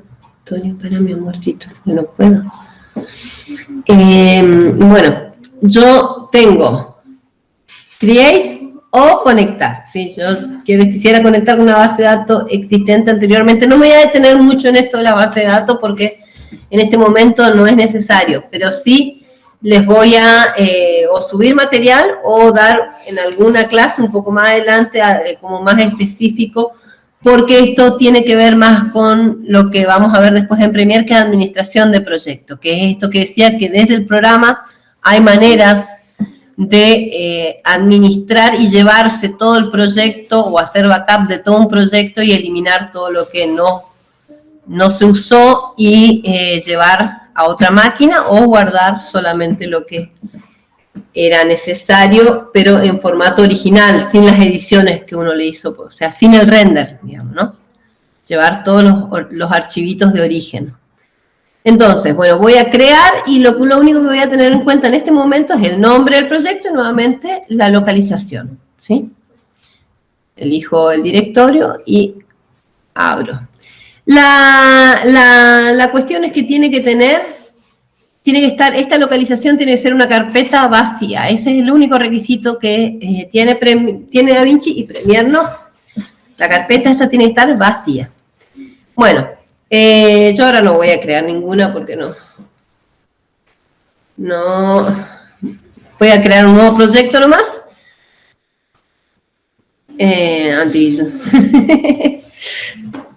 para mi amorcito, que no puedo. Bueno, yo tengo create o conectar, ¿sí? Yo quisiera conectar con una base de datos existente anteriormente. No me voy a detener mucho en esto de la base de datos porque en este momento no es necesario, pero sí les voy a o subir material o dar en alguna clase un poco más adelante como más específico, porque esto tiene que ver más con lo que vamos a ver después en Premiere, que es administración de proyectos, que es esto que decía que desde el programa hay maneras de administrar y llevarse todo el proyecto o hacer backup de todo un proyecto y eliminar todo lo que no se usó y llevar a otra máquina o guardar solamente lo que era necesario, pero en formato original, sin las ediciones que uno le hizo, o sea, sin el render, digamos, ¿no? Llevar todos los archivitos de origen. Entonces, bueno, voy a crear y lo único que voy a tener en cuenta en este momento es el nombre del proyecto y nuevamente la localización, ¿sí? Elijo el directorio y abro. La cuestión es que tiene que estar, esta localización tiene que ser una carpeta vacía. Ese es el único requisito que tiene DaVinci y Premiere no. La carpeta esta tiene que estar vacía. Bueno, yo ahora no voy a crear ninguna porque no. Voy a crear un nuevo proyecto nomás.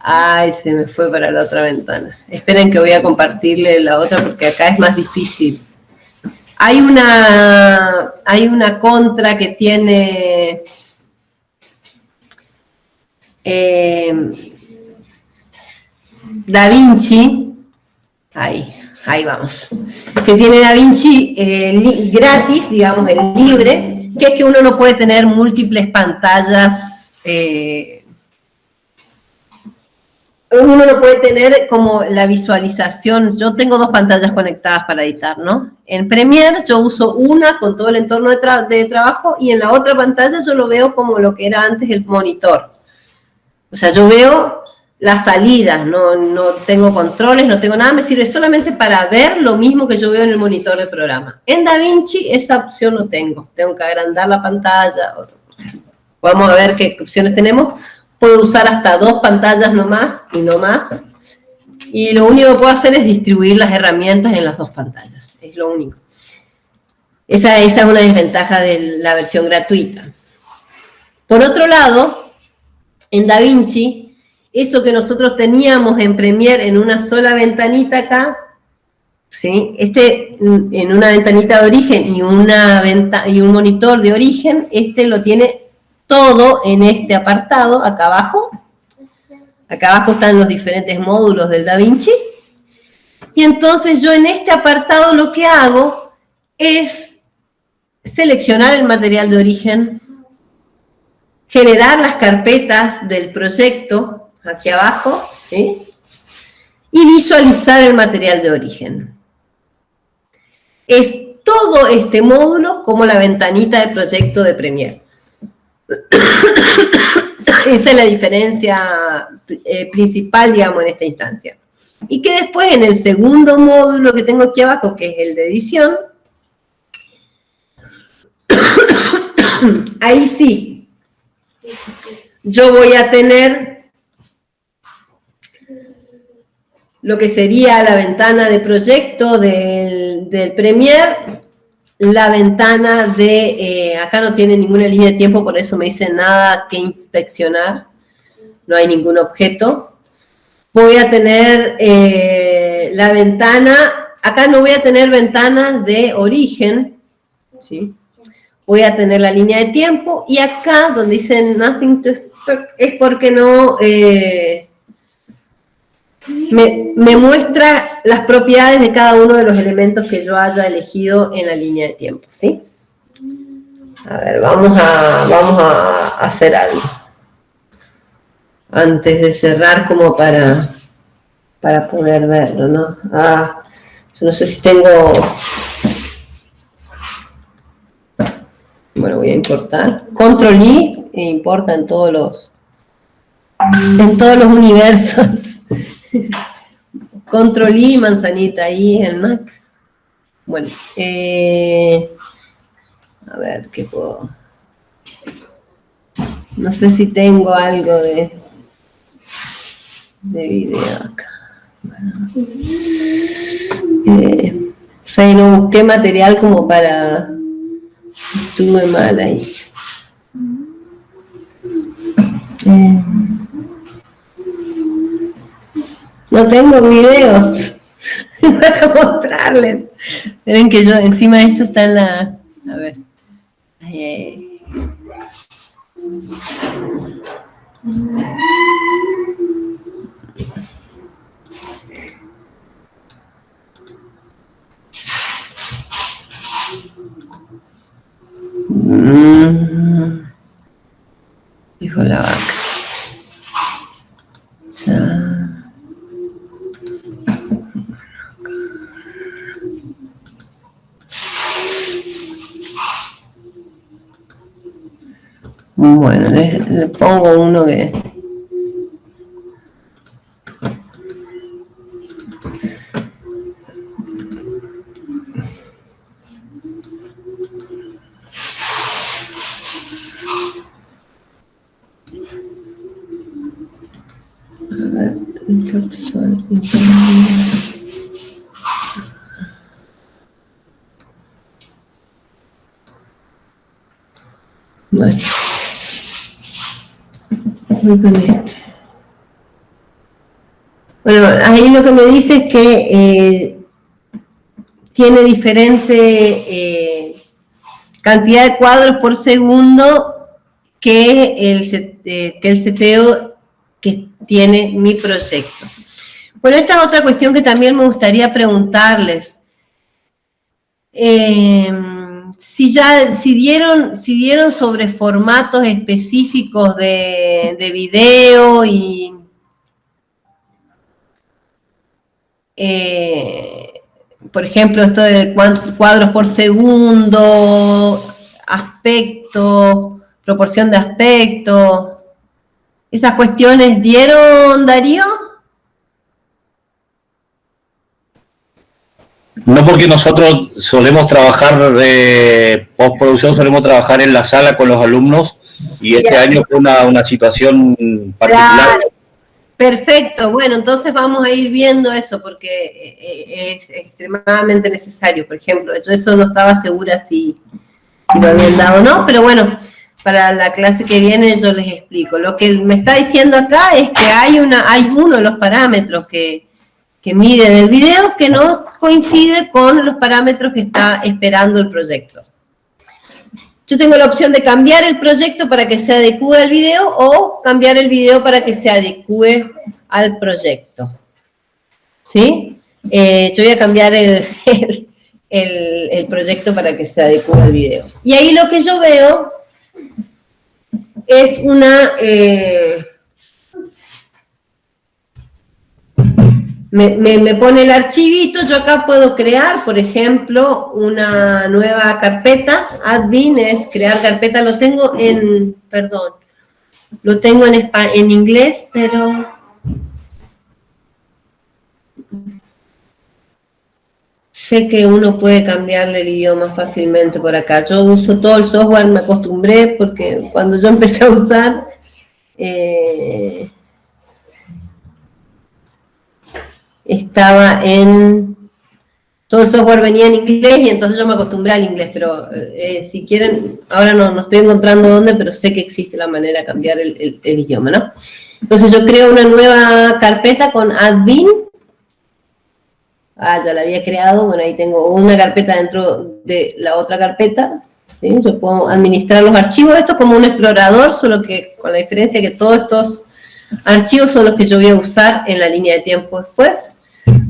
Ay, se me fue para la otra ventana. Esperen que voy a compartirle la otra porque acá es más difícil. Hay una contra que tiene DaVinci. Ahí vamos. Que tiene DaVinci gratis, digamos, el libre, que es que uno no puede tener múltiples pantallas. Uno no puede tener como la visualización. Yo tengo dos pantallas conectadas para editar, ¿no? En Premiere yo uso una con todo el entorno de trabajo y en la otra pantalla yo lo veo como lo que era antes el monitor. O sea, yo veo las salidas, no tengo controles, no tengo nada, me sirve solamente para ver lo mismo que yo veo en el monitor del programa. En DaVinci esa opción no tengo que agrandar la pantalla. Vamos a ver qué opciones tenemos. Puedo usar hasta dos pantallas nomás y no más. Y lo único que puedo hacer es distribuir las herramientas en las dos pantallas. Es lo único. Esa es una desventaja de la versión gratuita. Por otro lado, en DaVinci, eso que nosotros teníamos en Premiere en una sola ventanita acá, ¿sí? En una ventanita de origen y un monitor de origen, lo tiene todo en este apartado, acá abajo. Acá abajo están los diferentes módulos del DaVinci. Y entonces yo en este apartado lo que hago es seleccionar el material de origen, generar las carpetas del proyecto, aquí abajo, ¿sí? Y visualizar el material de origen. Es todo este módulo como la ventanita de proyecto de Premiere. Esa es la diferencia principal, digamos, en esta instancia. Y que después en el segundo módulo que tengo aquí abajo, que es el de edición, ahí sí, yo voy a tener lo que sería la ventana de proyecto del del Premiere, la ventana de, acá no tiene ninguna línea de tiempo, por eso me dice nada que inspeccionar, no hay ningún objeto. Voy a tener la ventana, acá no voy a tener ventanas de origen, ¿sí? Voy a tener la línea de tiempo, y acá donde dice nothing to expect es porque no... me muestra las propiedades de cada uno de los elementos que yo haya elegido en la línea de tiempo, ¿sí? A ver, vamos a hacer algo. Antes de cerrar, como para poder verlo, ¿no? Yo no sé si tengo... Bueno, voy a importar. Control-I, e importa en todos los universos. Control-I, manzanita ahí en Mac. Bueno, a ver, ¿qué puedo? No sé si tengo algo de video acá. Bueno, o sea, no busqué material como para... Estuve mal ahí. No tengo videos para mostrarles. Miren que yo, encima de esto está en la... A ver. Dijo la vaca. Bueno, le pongo uno que... Bueno, voy con esto. Bueno, ahí lo que me dice es que tiene diferente cantidad de cuadros por segundo que el seteo que tiene mi proyecto. Bueno, esta es otra cuestión que también me gustaría preguntarles. Si dieron sobre formatos específicos de video y por ejemplo, esto de cuadros por segundo, aspecto, proporción de aspecto, esas cuestiones, ¿dieron, Darío? No, porque nosotros solemos trabajar postproducción, solemos trabajar en la sala con los alumnos, y este año fue una situación particular. Claro. Perfecto, bueno, entonces vamos a ir viendo eso porque es extremadamente necesario. Por ejemplo, yo eso no estaba segura si lo habían dado o no, pero bueno, para la clase que viene yo les explico. Lo que me está diciendo acá es que hay uno de los parámetros que mide del video que no coincide con los parámetros que está esperando el proyecto. Yo tengo la opción de cambiar el proyecto para que se adecue al video o cambiar el video para que se adecue al proyecto. ¿Sí? Yo voy a cambiar el proyecto para que se adecue al video. Y ahí lo que yo veo es una... Me pone el archivito, yo acá puedo crear, por ejemplo, una nueva carpeta. Admin es crear carpeta, lo tengo en inglés, pero... Sé que uno puede cambiarle el idioma fácilmente por acá. Yo uso todo el software, me acostumbré, porque cuando yo empecé a usar... estaba en todo el software venía en inglés y entonces yo me acostumbré al inglés, pero si quieren, ahora no estoy encontrando dónde, pero sé que existe la manera de cambiar el idioma, ¿no? Entonces yo creo una nueva carpeta con admin. Ya la había creado, bueno, ahí tengo una carpeta dentro de la otra carpeta, ¿sí? Yo puedo administrar los archivos, esto es como un explorador, solo que con la diferencia que todos estos archivos son los que yo voy a usar en la línea de tiempo después.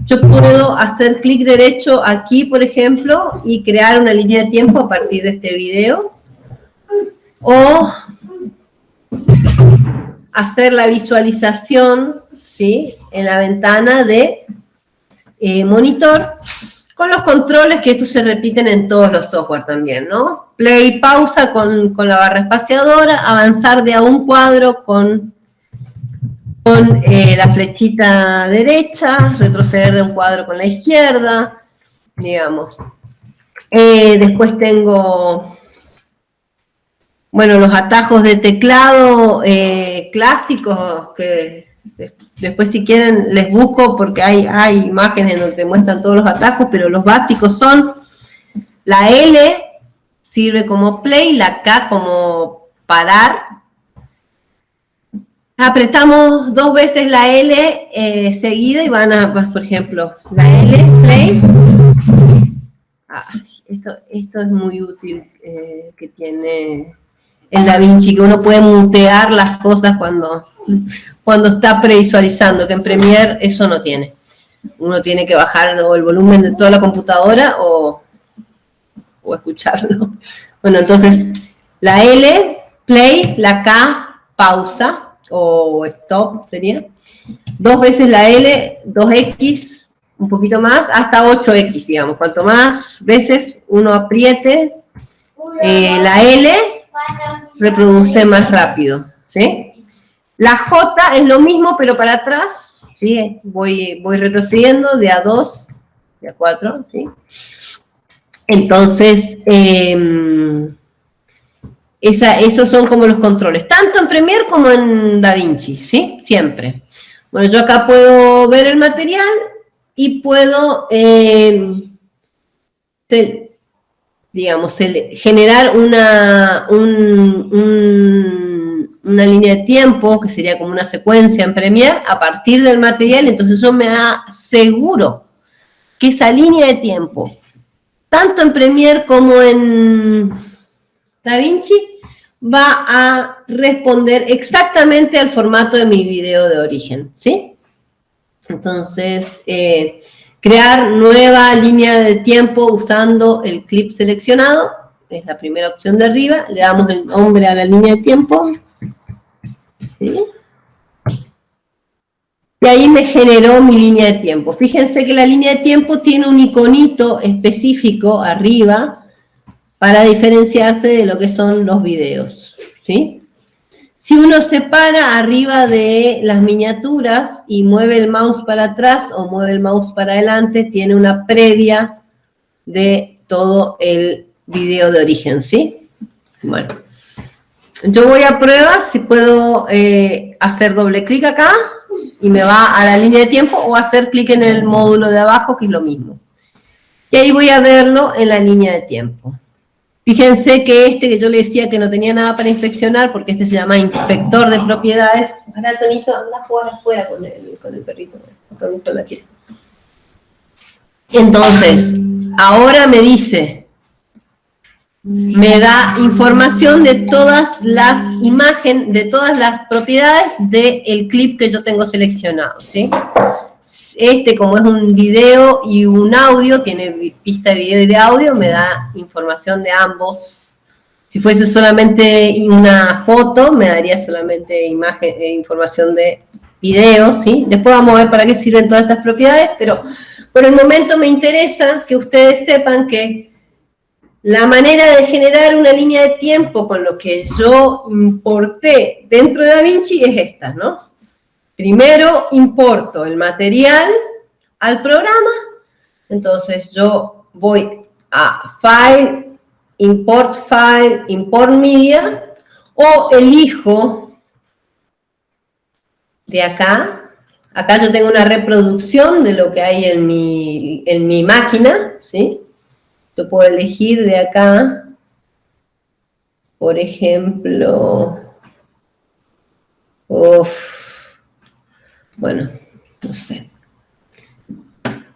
Yo puedo hacer clic derecho aquí, por ejemplo, y crear una línea de tiempo a partir de este video. O hacer la visualización, ¿sí?, en la ventana de monitor, con los controles que estos se repiten en todos los software también, ¿no? Play, pausa con la barra espaciadora, avanzar de a un cuadro con la flechita derecha, retroceder de un cuadro con la izquierda, digamos. Después tengo, bueno, los atajos de teclado clásicos, que después si quieren les busco porque hay imágenes donde te muestran todos los atajos, pero los básicos son la L, sirve como play, la K como parar. Apretamos 2 veces la L seguida y van a, por ejemplo, la L, play. Esto es muy útil que tiene el DaVinci, que uno puede mutear las cosas cuando está previsualizando, que en Premiere eso no tiene. Uno tiene que bajar o el volumen de toda la computadora o escucharlo. Bueno, entonces, la L, play, la K, pausa, o stop sería, 2 veces la L, 2X, un poquito más, hasta 8X, digamos. Cuanto más veces uno apriete la L, reproduce más rápido, ¿sí? La J es lo mismo, pero para atrás, ¿sí? Voy retrocediendo de A2, de A4, ¿sí? Entonces, esos son como los controles, tanto en Premiere como en DaVinci, ¿sí? Siempre. Bueno, yo acá puedo ver el material y puedo, digamos, generar una línea de tiempo, que sería como una secuencia en Premiere, a partir del material. Entonces yo me aseguro que esa línea de tiempo, tanto en Premiere como en DaVinci, va a responder exactamente al formato de mi video de origen, ¿sí? Entonces, crear nueva línea de tiempo usando el clip seleccionado, es la primera opción de arriba, le damos el nombre a la línea de tiempo, ¿sí? Y ahí me generó mi línea de tiempo. Fíjense que la línea de tiempo tiene un iconito específico arriba, para diferenciarse de lo que son los videos, ¿sí? Si uno se para arriba de las miniaturas y mueve el mouse para atrás o mueve el mouse para adelante, tiene una previa de todo el video de origen, ¿sí? Bueno, yo voy a prueba si puedo hacer doble clic acá y me va a la línea de tiempo, o hacer clic en el módulo de abajo, que es lo mismo. Y ahí voy a verlo en la línea de tiempo. Fíjense que que yo le decía que no tenía nada para inspeccionar, porque se llama inspector de propiedades. Ahora, Tonito, anda a jugar afuera con el perrito. Tonito la quiere. Entonces, ahora me dice, me da información de todas las imágenes, de todas las propiedades del clip que yo tengo seleccionado, ¿sí? Como es un video y un audio, tiene pista de video y de audio, me da información de ambos. Si fuese solamente una foto, me daría solamente información de video, ¿sí? Después vamos a ver para qué sirven todas estas propiedades, pero por el momento me interesa que ustedes sepan que la manera de generar una línea de tiempo con lo que yo importé dentro de DaVinci es esta, ¿no? Primero importo el material al programa, entonces yo voy a File, Import Media, o elijo de acá acá yo tengo una reproducción de lo que hay en mi máquina, ¿sí? Yo puedo elegir de acá, por ejemplo, bueno, no sé,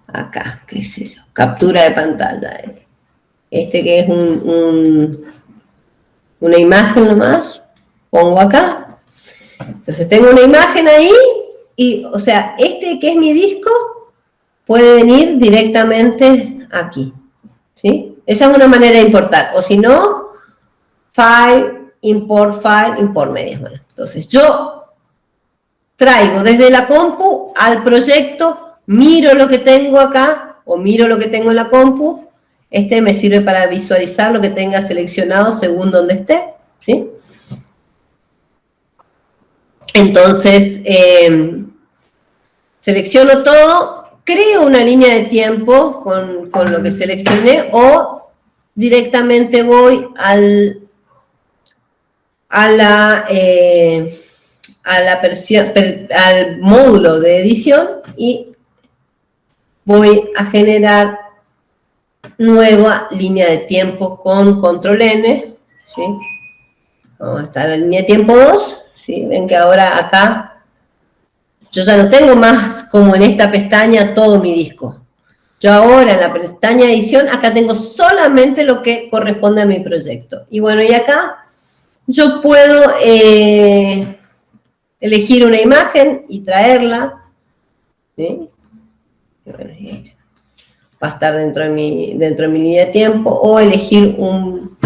acá, qué sé yo, captura de pantalla, este que es una imagen nomás, pongo acá, entonces tengo una imagen ahí, y, o sea, este que es mi disco, puede venir directamente aquí, ¿sí? Esa es una manera de importar, o si no, file, import medias, bueno, entonces yo traigo desde la compu al proyecto, miro lo que tengo acá, o miro lo que tengo en la compu, este me sirve para visualizar lo que tenga seleccionado según donde esté, ¿sí? Entonces, selecciono todo, creo una línea de tiempo con lo que seleccioné, o directamente voy al módulo de edición y voy a generar nueva línea de tiempo con control N, ¿sí? Vamos a estar en la línea de tiempo 2, ¿sí? Ven que ahora acá yo ya no tengo más como en esta pestaña todo mi disco. Yo ahora en la pestaña de edición, acá tengo solamente lo que corresponde a mi proyecto. Y bueno, y acá yo puedo elegir una imagen y traerla, ¿sí? Bueno, va a estar dentro de mi línea de tiempo, o elegir un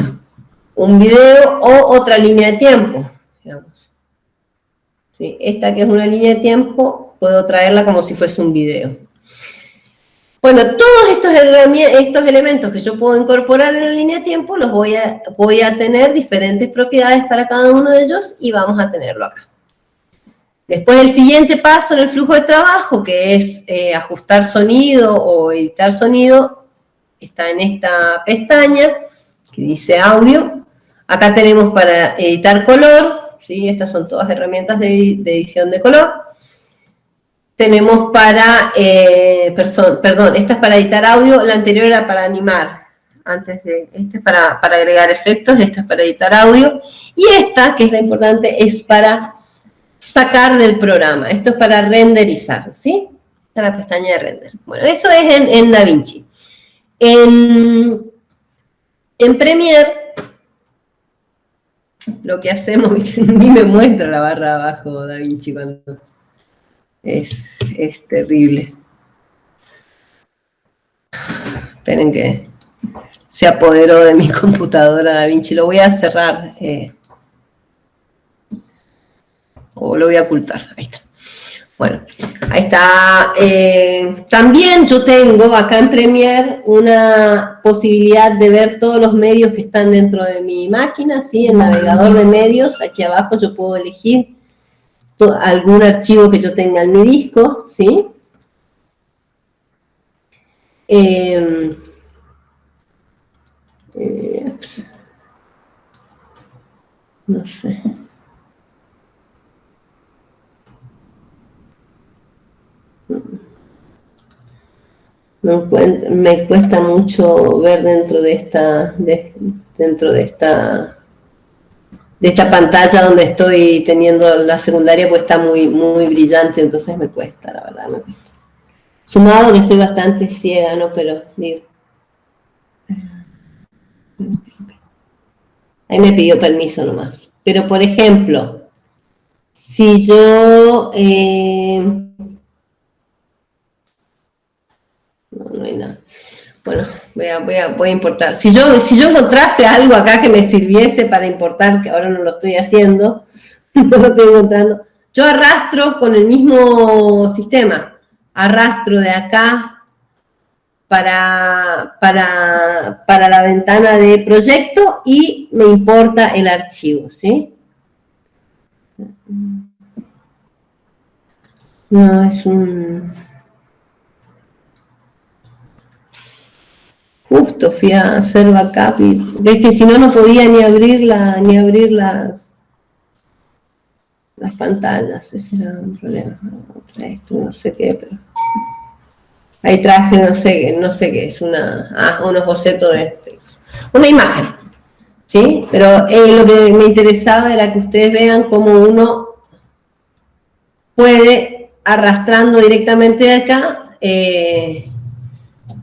video o otra línea de tiempo, digamos. ¿Sí? Esta que es una línea de tiempo, puedo traerla como si fuese un video. Bueno, todos estos elementos que yo puedo incorporar en la línea de tiempo, los voy a tener diferentes propiedades para cada uno de ellos, y vamos a tenerlo acá. Después el siguiente paso en el flujo de trabajo, que es ajustar sonido o editar sonido, está en esta pestaña que dice audio. Acá tenemos para editar color, ¿sí? Estas son todas herramientas de edición de color. Tenemos para, esta es para editar audio, la anterior era para animar. Este es para agregar efectos, esta es para editar audio. Y esta, que es la importante, es para sacar del programa. Esto es para renderizar, ¿sí? Esta es la pestaña de render. Bueno, eso es en DaVinci. En Premiere, lo que hacemos, ni me muestra la barra de abajo DaVinci cuando es terrible. Esperen que se apoderó de mi computadora DaVinci. Lo voy a cerrar. O lo voy a ocultar, ahí está. Bueno, ahí está. También yo tengo acá en Premiere una posibilidad de ver todos los medios que están dentro de mi máquina, ¿sí? El navegador de medios, aquí abajo yo puedo elegir algún archivo que yo tenga en mi disco, ¿sí? No sé. Me cuesta mucho ver dentro de esta pantalla donde estoy teniendo la secundaria, pues está muy, muy brillante, entonces me cuesta, la verdad, me cuesta. Sumado que soy bastante ciega, ¿no? Pero, digo, ahí me pidió permiso nomás. Pero, por ejemplo, si yo... no hay nada. Bueno, voy a importar. Si yo encontrase algo acá que me sirviese para importar, que ahora no lo estoy haciendo, no lo estoy encontrando, yo arrastro con el mismo sistema. Arrastro de acá para la ventana de proyecto y me importa el archivo, ¿sí? No, es un... Justo fui a hacer backup y ves que si no, no podía ni abrir las... las pantallas, ese era un problema. No sé qué, pero... Ahí traje, no sé qué es, unos bocetos de una imagen, ¿sí? Pero lo que me interesaba era que ustedes vean cómo uno puede, arrastrando directamente de acá,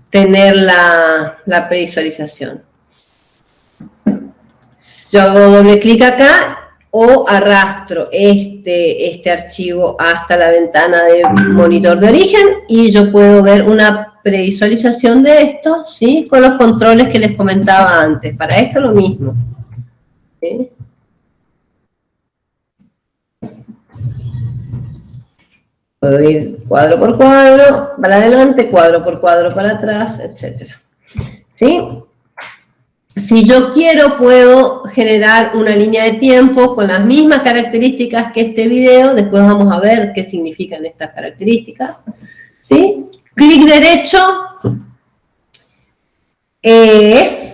tener la previsualización. Yo hago doble clic acá o arrastro este archivo hasta la ventana de monitor de origen y yo puedo ver una previsualización de esto, ¿sí? Con los controles que les comentaba antes. Para esto lo mismo, ¿sí? Puedo ir cuadro por cuadro, para adelante, cuadro por cuadro para atrás, etc. ¿Sí? Si yo quiero, puedo generar una línea de tiempo con las mismas características que este video. Después vamos a ver qué significan estas características. ¿Sí? Clic derecho,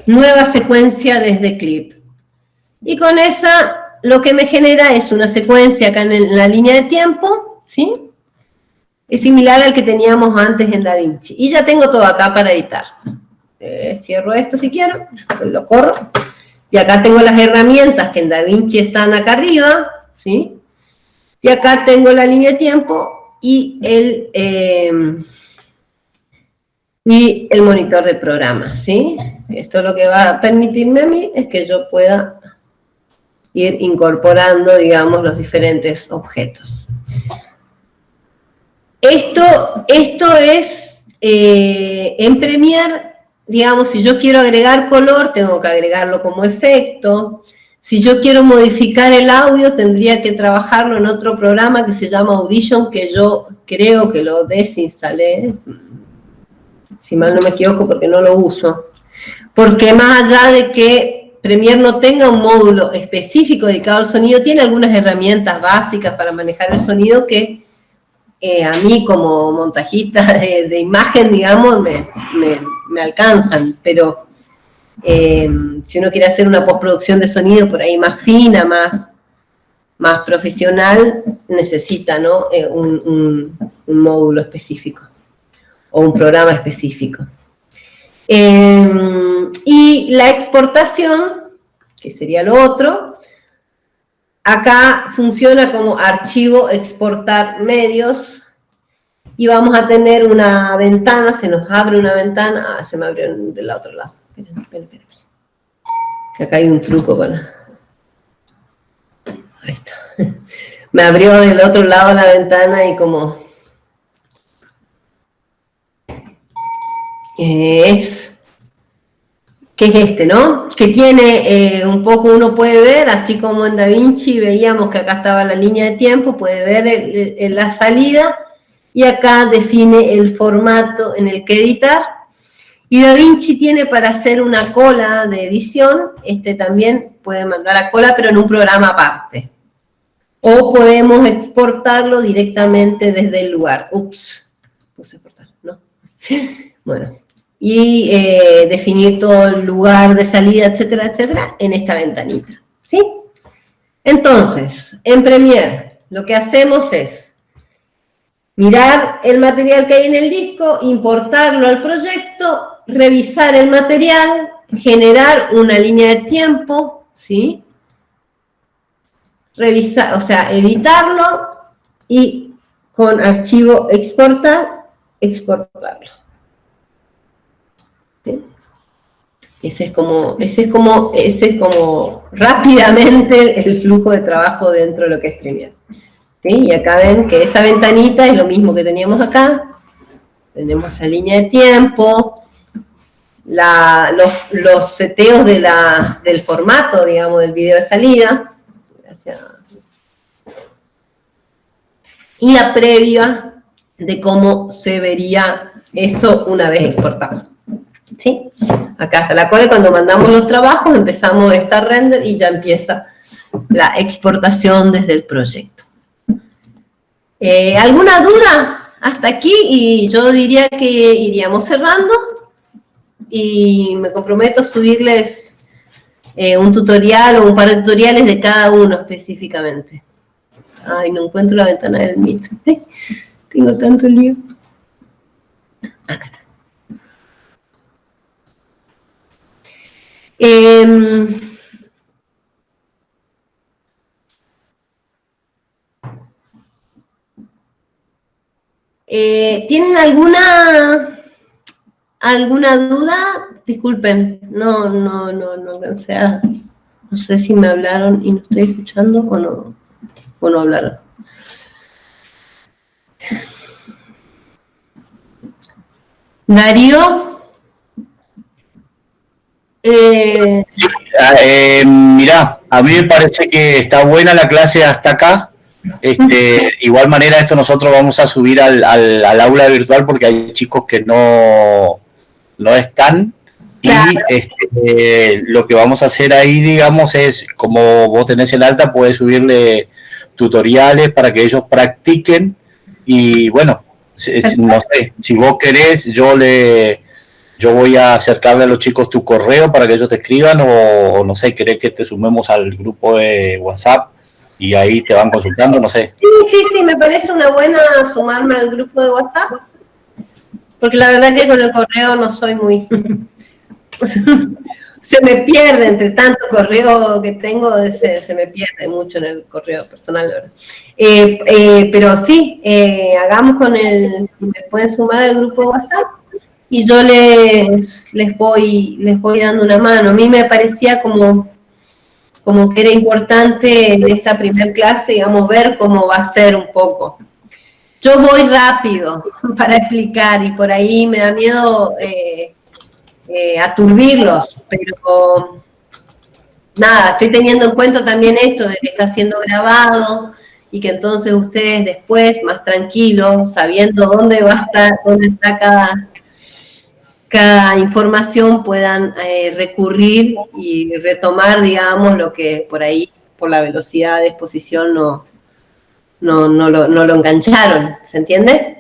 nueva secuencia desde clip. Y con esa, lo que me genera es una secuencia acá en la línea de tiempo, ¿sí? Es similar al que teníamos antes en DaVinci. Y ya tengo todo acá para editar. Cierro esto si quiero, lo corro. Y acá tengo las herramientas que en DaVinci están acá arriba, ¿sí? Y acá tengo la línea de tiempo y el monitor de programa, ¿sí? Esto lo que va a permitirme a mí es que yo pueda ir incorporando, digamos, los diferentes objetos. Esto es en Premiere. Digamos, si yo quiero agregar color, tengo que agregarlo como efecto. Si yo quiero modificar el audio, tendría que trabajarlo en otro programa que se llama Audition, que yo creo que lo desinstalé, si mal no me equivoco, porque no lo uso. Porque más allá de que Premiere no tenga un módulo específico dedicado al sonido, tiene algunas herramientas básicas para manejar el sonido que a mí como montajista de imagen, digamos, me alcanzan, pero si uno quiere hacer una postproducción de sonido por ahí más fina, más profesional, necesita, ¿no? un módulo específico o un programa específico. Y la exportación, que sería lo otro, acá funciona como archivo exportar medios. Y vamos a tener una ventana, se nos abre una ventana. Ah, se me abrió del otro lado. Esperen. Que acá hay un truco para... Ahí está. Me abrió del otro lado la ventana y como... ¿Qué es este, no? Que tiene un poco, uno puede ver, así como en DaVinci veíamos que acá estaba la línea de tiempo, puede ver la salida. Y acá define el formato en el que editar. Y DaVinci tiene para hacer una cola de edición, también puede mandar a cola, pero en un programa aparte. O podemos exportarlo directamente desde el lugar. Ups, puse exportar, ¿no? Bueno, y definir todo el lugar de salida, etcétera, etcétera, en esta ventanita, ¿sí? Entonces, en Premiere, lo que hacemos es mirar el material que hay en el disco, importarlo al proyecto, revisar el material, generar una línea de tiempo, ¿sí? Revisar, o sea, editarlo y con archivo exportar, exportarlo. ¿Sí? Ese es como rápidamente el flujo de trabajo dentro de lo que es Premiere. ¿Sí? Y acá ven que esa ventanita es lo mismo que teníamos acá. Tenemos la línea de tiempo, los seteos del formato, digamos, del video de salida. Gracias. Y la previa de cómo se vería eso una vez exportado. ¿Sí? Acá está la cola, cuando mandamos los trabajos empezamos esta render y ya empieza la exportación desde el proyecto. ¿Alguna duda hasta aquí? Y yo diría que iríamos cerrando y me comprometo a subirles un tutorial o un par de tutoriales de cada uno específicamente. Ay, no encuentro la ventana del Meet. Tengo tanto lío. Acá está. ¿Tienen alguna duda? Disculpen, no alcancé a... No sé si me hablaron y no estoy escuchando o no hablaron. Darío. Mirá, a mí me parece que está buena la clase hasta acá. Igual manera esto nosotros vamos a subir al aula virtual porque hay chicos que no están. Claro. Y lo que vamos a hacer ahí, digamos, es, como vos tenés el alta, puedes subirle tutoriales para que ellos practiquen. Y bueno, no sé, si vos querés, yo voy a acercarle a los chicos tu correo para que ellos te escriban, o no sé, querés que te sumemos al grupo de WhatsApp y ahí te van consultando, no sé. Sí, me parece una buena sumarme al grupo de WhatsApp, porque la verdad es que con el correo no soy muy... se me pierde entre tanto correo que tengo, se me pierde mucho en el correo personal, ¿verdad? Pero sí, hagamos si me pueden sumar al grupo de WhatsApp y yo les voy dando una mano. A mí me parecía como que era importante en esta primer clase, digamos, ver cómo va a ser un poco. Yo voy rápido para explicar y por ahí me da miedo aturdirlos, pero nada, estoy teniendo en cuenta también esto de que está siendo grabado y que entonces ustedes después, más tranquilos, sabiendo dónde va a estar, dónde está cada información, puedan recurrir y retomar, digamos, lo que por ahí, por la velocidad de exposición, no lo engancharon, ¿se entiende?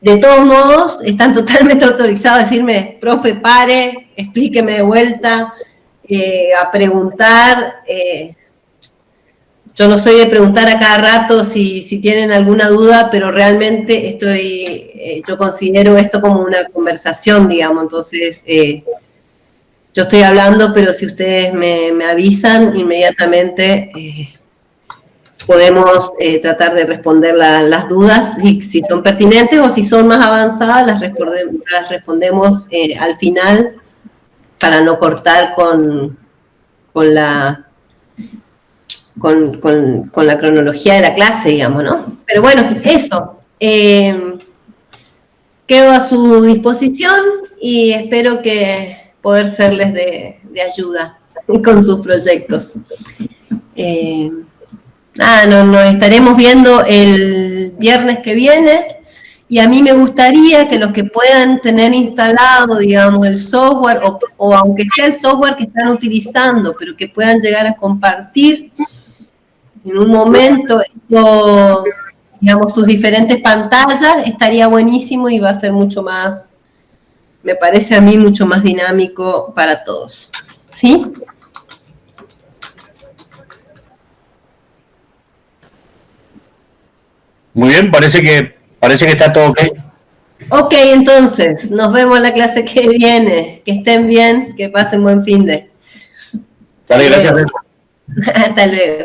De todos modos, están totalmente autorizados a decirme, profe, pare, explíqueme de vuelta, a preguntar. Yo no soy de preguntar a cada rato si tienen alguna duda, pero realmente yo considero esto como una conversación, digamos. Entonces, yo estoy hablando, pero si ustedes me avisan, inmediatamente podemos tratar de responder las dudas, si son pertinentes o si son más avanzadas, las respondemos al final para no cortar con la cronología de la clase, digamos, ¿no? Pero bueno, eso. Quedo a su disposición y espero que poder serles de ayuda con sus proyectos. Nos estaremos viendo el viernes que viene y a mí me gustaría que los que puedan tener instalado, digamos, el software o aunque sea el software que están utilizando, pero que puedan llegar a compartir en un momento, digamos, sus diferentes pantallas, estaría buenísimo y va a ser mucho más, me parece a mí, mucho más dinámico para todos. ¿Sí? Muy bien, parece que está todo ok. Ok, entonces, nos vemos en la clase que viene. Que estén bien, que pasen buen fin de. Dale, gracias. Hasta luego.